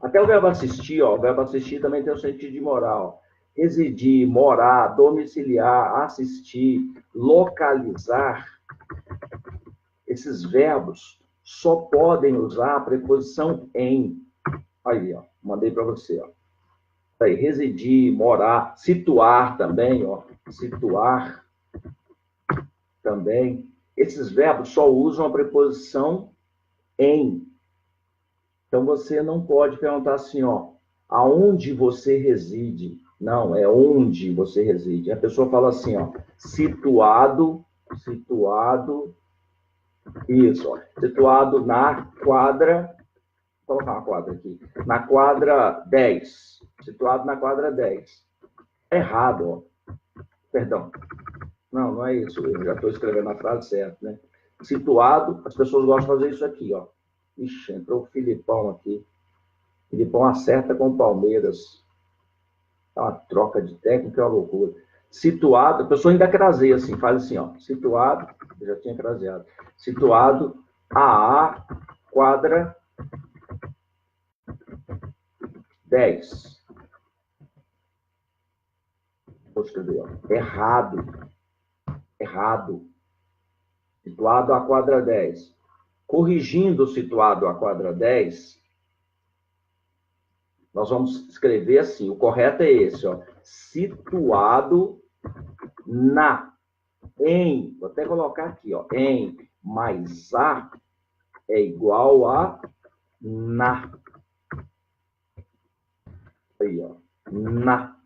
Até o verbo assistir, ó. O verbo assistir também tem o sentido de morar, ó. Residir, morar, domiciliar, assistir, localizar. Esses verbos só podem usar a preposição em. Aí, ó. Mandei para você, ó. Aí, residir, morar, situar também, ó. Situar também. Esses verbos só usam a preposição em. Então, você não pode perguntar assim, ó. Aonde você reside? Não, é onde você reside. A pessoa fala assim, ó. Situado, isso, ó. Situado na quadra, vou colocar uma quadra aqui, na quadra 10. Situado na quadra 10. Errado, ó. Perdão. Não, não é isso. Eu já estou escrevendo a frase certa, né? Situado, as pessoas gostam de fazer isso aqui, ó. Ixi, entrou o Filipão aqui. O Filipão acerta com o Palmeiras. É uma troca de técnica, é uma loucura. Situado, a pessoa ainda craseia assim, faz assim, ó. Situado, eu já tinha craseado. Situado a quadra 10. Vou escrever, ó. Errado. Situado a quadra 10. Corrigindo o situado a quadra 10, nós vamos escrever assim, o correto é esse, ó. Situado em, vou até colocar aqui, ó, em mais a é igual a na. Aí, ó, na.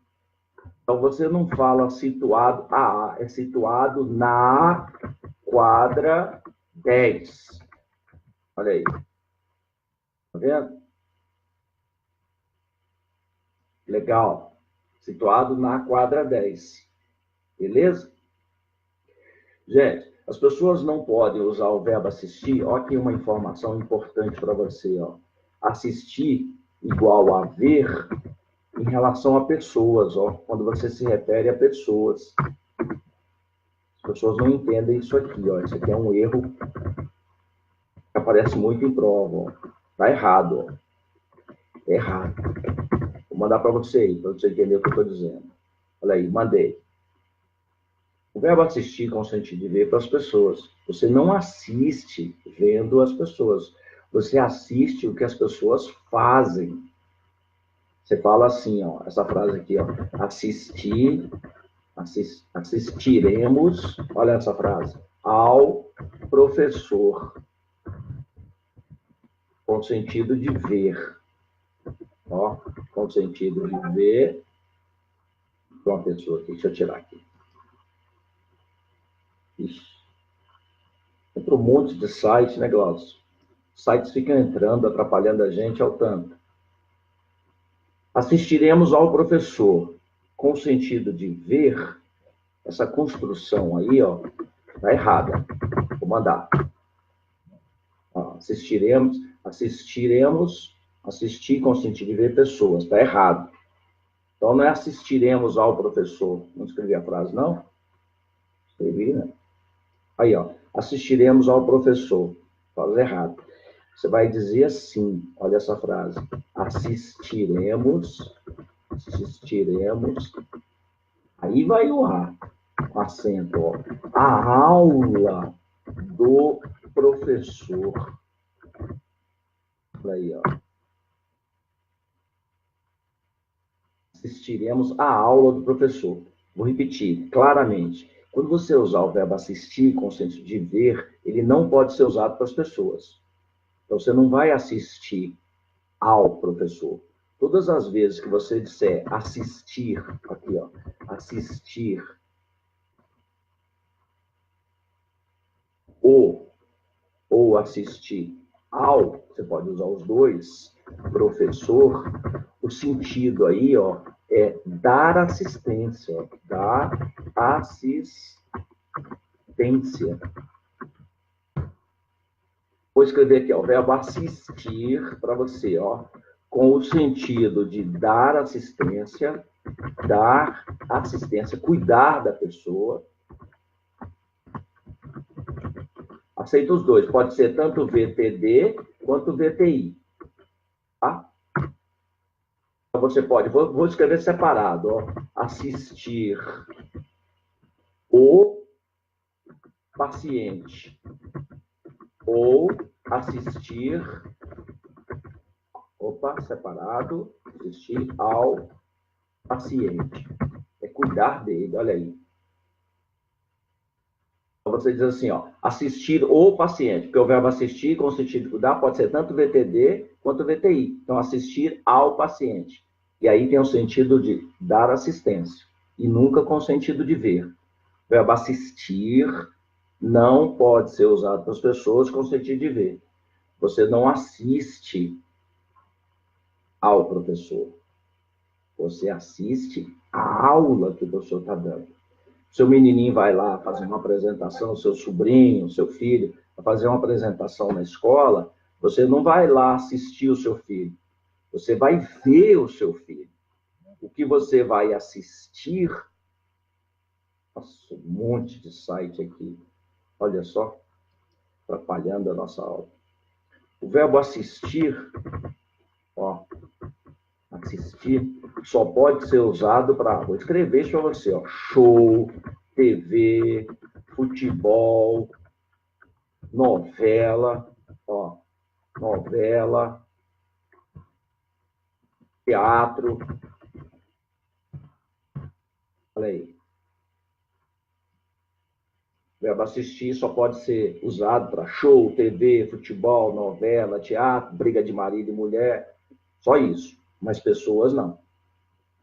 Então, você não fala situado a, é situado na quadra 10. Olha aí. Tá vendo? Legal. Situado na quadra 10. Beleza? Gente, as pessoas não podem usar o verbo assistir. Olha aqui uma informação importante para você. Ó. Assistir igual a ver em relação a pessoas, ó, quando você se refere a pessoas. As pessoas não entendem isso aqui, ó. Isso aqui é um erro que aparece muito em prova, ó. Tá errado, ó. É errado. Vou mandar para você aí, para você entender o que eu estou dizendo. Olha aí, mandei. O verbo assistir com o sentido de ver para as pessoas. Você não assiste vendo as pessoas. Você assiste o que as pessoas fazem. Você fala assim, ó, essa frase aqui, ó, assistiremos, olha essa frase, ao professor, com sentido de ver, ó, com sentido de ver, para uma pessoa aqui, deixa eu tirar aqui. Ixi. Entra um monte de sites, né, Glaucio? Sites ficam entrando, atrapalhando a gente ao tanto. Assistiremos ao professor, com sentido de ver, essa construção aí, ó, tá errada. Vou mandar. Ó, assistir com sentido de ver pessoas, tá errado. Então, não é assistiremos ao professor. Não escrevi a frase, não? Escrevi, né? Aí, ó, assistiremos ao professor. Frase errada. Você vai dizer assim, olha essa frase. Assistiremos, aí vai o A, acento, ó. A aula do professor. Aí, ó. Assistiremos a aula do professor. Vou repetir claramente. Quando você usar o verbo assistir com o sentido de ver, ele não pode ser usado para as pessoas. Então, você não vai assistir ao professor. Todas as vezes que você disser assistir, aqui, ó, assistir ou assistir ao, você pode usar os dois, professor, o sentido aí, ó, é dar assistência, ó, dar assistência. Vou escrever aqui, ó, o verbo assistir para você, ó, com o sentido de dar assistência, cuidar da pessoa. Aceita os dois, pode ser tanto VTD quanto VTI. Tá? Você pode, vou escrever separado, ó, assistir o paciente ou assistir, separado, assistir ao paciente. É cuidar dele, olha aí. Você diz assim, ó, assistir o paciente, porque o verbo assistir com o sentido de cuidar pode ser tanto VTD quanto VTI. Então, assistir ao paciente. E aí tem o sentido de dar assistência, e nunca com o sentido de ver. O verbo assistir não pode ser usado para as pessoas com o sentido de ver. Você não assiste ao professor. Você assiste à aula que o professor está dando. Seu menininho vai lá fazer uma apresentação, seu sobrinho, seu filho, vai fazer uma apresentação na escola, você não vai lá assistir o seu filho. Você vai ver o seu filho. O que você vai assistir... Nossa, um monte de site aqui. Olha só, atrapalhando a nossa aula. O verbo assistir, ó, assistir, só pode ser usado para... Vou escrever isso para você, ó. Show, TV, futebol, novela, ó, novela, teatro. Olha aí. O verbo assistir só pode ser usado para show, TV, futebol, novela, teatro, briga de marido e mulher. Só isso. Mas pessoas não.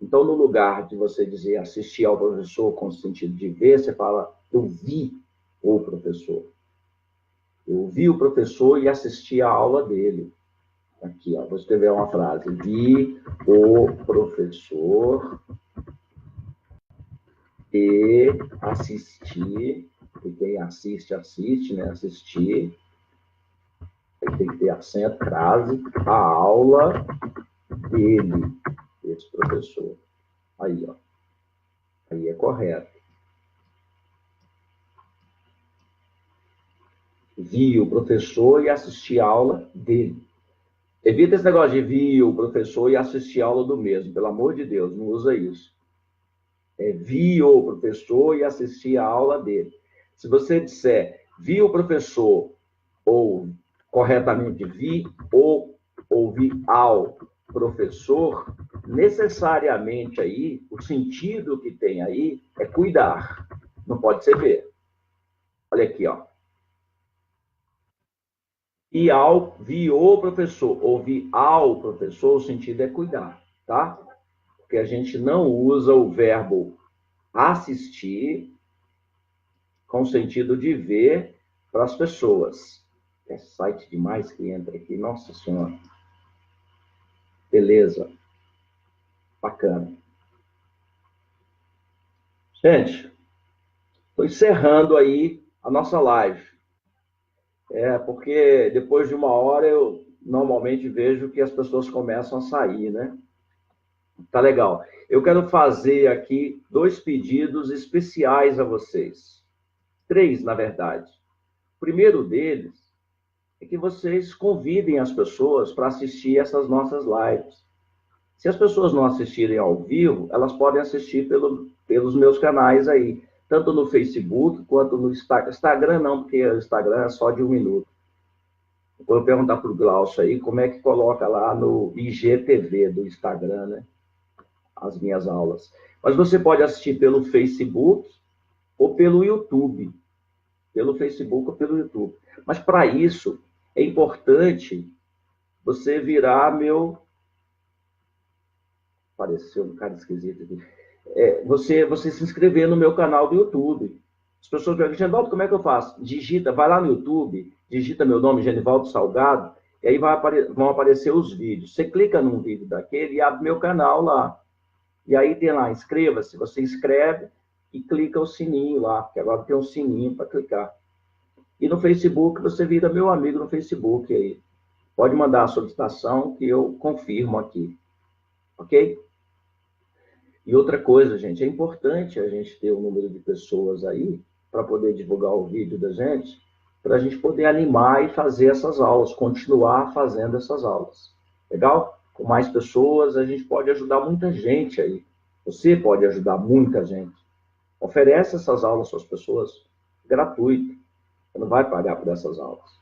Então, no lugar de você dizer assistir ao professor com o sentido de ver, você fala, eu vi o professor. Eu vi o professor e assisti a aula dele. Aqui, ó, vou escrever uma frase. Vi o professor e assisti. E quem assiste, né? Assistir. Aí tem que ter acento, frase. A aula dele. vezes, professor. Aí, ó. Aí é correto. Vi o professor e assisti a aula dele. Evita esse negócio de vi o professor e assistir a aula do mesmo. Pelo amor de Deus, não usa isso. Vi o professor e assisti a aula dele. Se você disser vi o professor ou corretamente vi ou ouvi ao professor, necessariamente aí, o sentido que tem aí é cuidar. Não pode ser ver. Olha aqui, ó. Vi o professor, ou vi ao professor, o sentido é cuidar, tá? Porque a gente não usa o verbo assistir com o sentido de ver para as pessoas. É site demais que entra aqui, nossa senhora. Beleza. Bacana. Gente, estou encerrando aí a nossa live. Porque depois de 1 hora eu normalmente vejo que as pessoas começam a sair, né? Tá legal. Eu quero fazer aqui 2 pedidos especiais a vocês. 3, na verdade. O primeiro deles é que vocês convidem as pessoas para assistir essas nossas lives. Se as pessoas não assistirem ao vivo, elas podem assistir pelos meus canais aí, tanto no Facebook quanto no Instagram. Instagram não, porque o Instagram é só de 1 minuto. Vou perguntar para o Glaucio aí como é que coloca lá no IGTV do Instagram, né? As minhas aulas. Mas você pode assistir pelo Facebook ou pelo YouTube. Pelo Facebook ou pelo YouTube. Mas para isso, é importante você virar meu... Apareceu um cara esquisito aqui. Você se inscrever no meu canal do YouTube. As pessoas perguntam, Genivaldo, como é que eu faço? Digita, vai lá no YouTube, digita meu nome, Genivaldo Salgado, e aí vão aparecer os vídeos. Você clica num vídeo daquele e abre meu canal lá. E aí tem lá, inscreva-se. Você inscreve e clica o sininho lá, porque agora tem um sininho para clicar. E no Facebook, você vira meu amigo no Facebook aí. Pode mandar a solicitação que eu confirmo aqui. Ok? E outra coisa, gente, é importante a gente ter um número de pessoas aí para poder divulgar o vídeo da gente, para a gente poder animar e fazer essas aulas, continuar fazendo essas aulas. Legal? Com mais pessoas, a gente pode ajudar muita gente aí. Você pode ajudar muita gente. Oferece essas aulas para as pessoas gratuito. Você não vai pagar por essas aulas.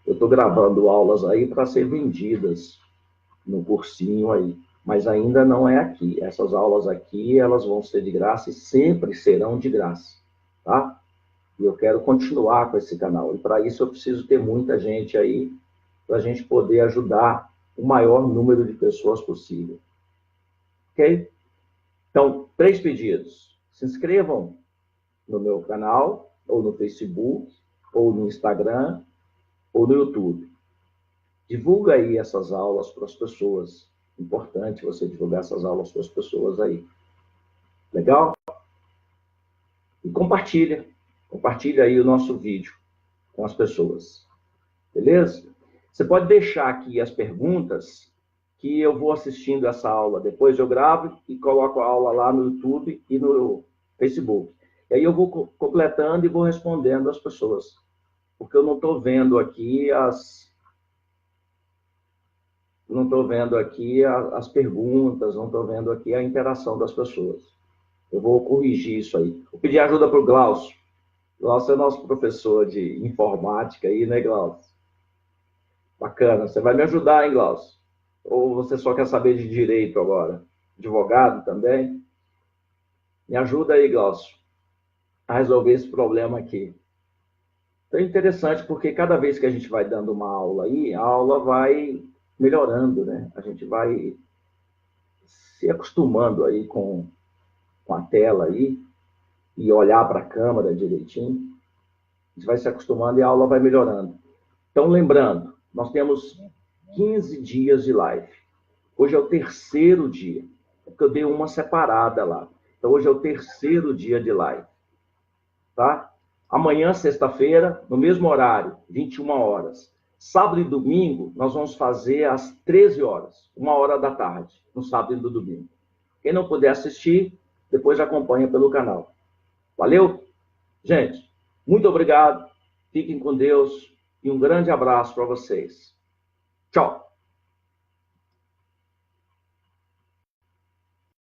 Eu estou gravando aulas aí para ser vendidas no cursinho aí. Mas ainda não é aqui. Essas aulas aqui, elas vão ser de graça e sempre serão de graça, tá? E eu quero continuar com esse canal. E para isso eu preciso ter muita gente aí, para a gente poder ajudar o maior número de pessoas possível. Ok? Então, 3 pedidos. Se inscrevam no meu canal, ou no Facebook, ou no Instagram, ou no YouTube. Divulga aí essas aulas para as pessoas. Importante você divulgar essas aulas para as pessoas aí. Legal? E compartilha. Compartilha aí o nosso vídeo com as pessoas. Beleza? Você pode deixar aqui as perguntas que eu vou assistindo essa aula. Depois eu gravo e coloco a aula lá no YouTube e no Facebook. E aí eu vou completando e vou respondendo às pessoas. Porque eu não estou vendo aqui não estou vendo aqui as perguntas, não estou vendo aqui a interação das pessoas. Eu vou corrigir isso aí. Vou pedir ajuda para o Glaucio. Glaucio é nosso professor de informática aí, né, Glaucio? Bacana. Você vai me ajudar, hein, Glaucio? Ou você só quer saber de direito agora? Advogado também? Me ajuda aí, Glaucio, a resolver esse problema aqui. Então é interessante porque cada vez que a gente vai dando uma aula aí, a aula vai melhorando, né? A gente vai se acostumando aí com a tela aí e olhar para a câmera direitinho. A gente vai se acostumando e a aula vai melhorando. Então, lembrando, nós temos 15 dias de live. Hoje é o 3º dia, porque eu dei uma separada lá. Então, hoje é o 3º dia de live. Tá? Amanhã, sexta-feira, no mesmo horário, 21 horas. Sábado e domingo, nós vamos fazer às 13 horas, 1 hora da tarde, no sábado e no domingo. Quem não puder assistir, depois acompanha pelo canal. Valeu? Gente, muito obrigado. Fiquem com Deus e um grande abraço para vocês. Tchau.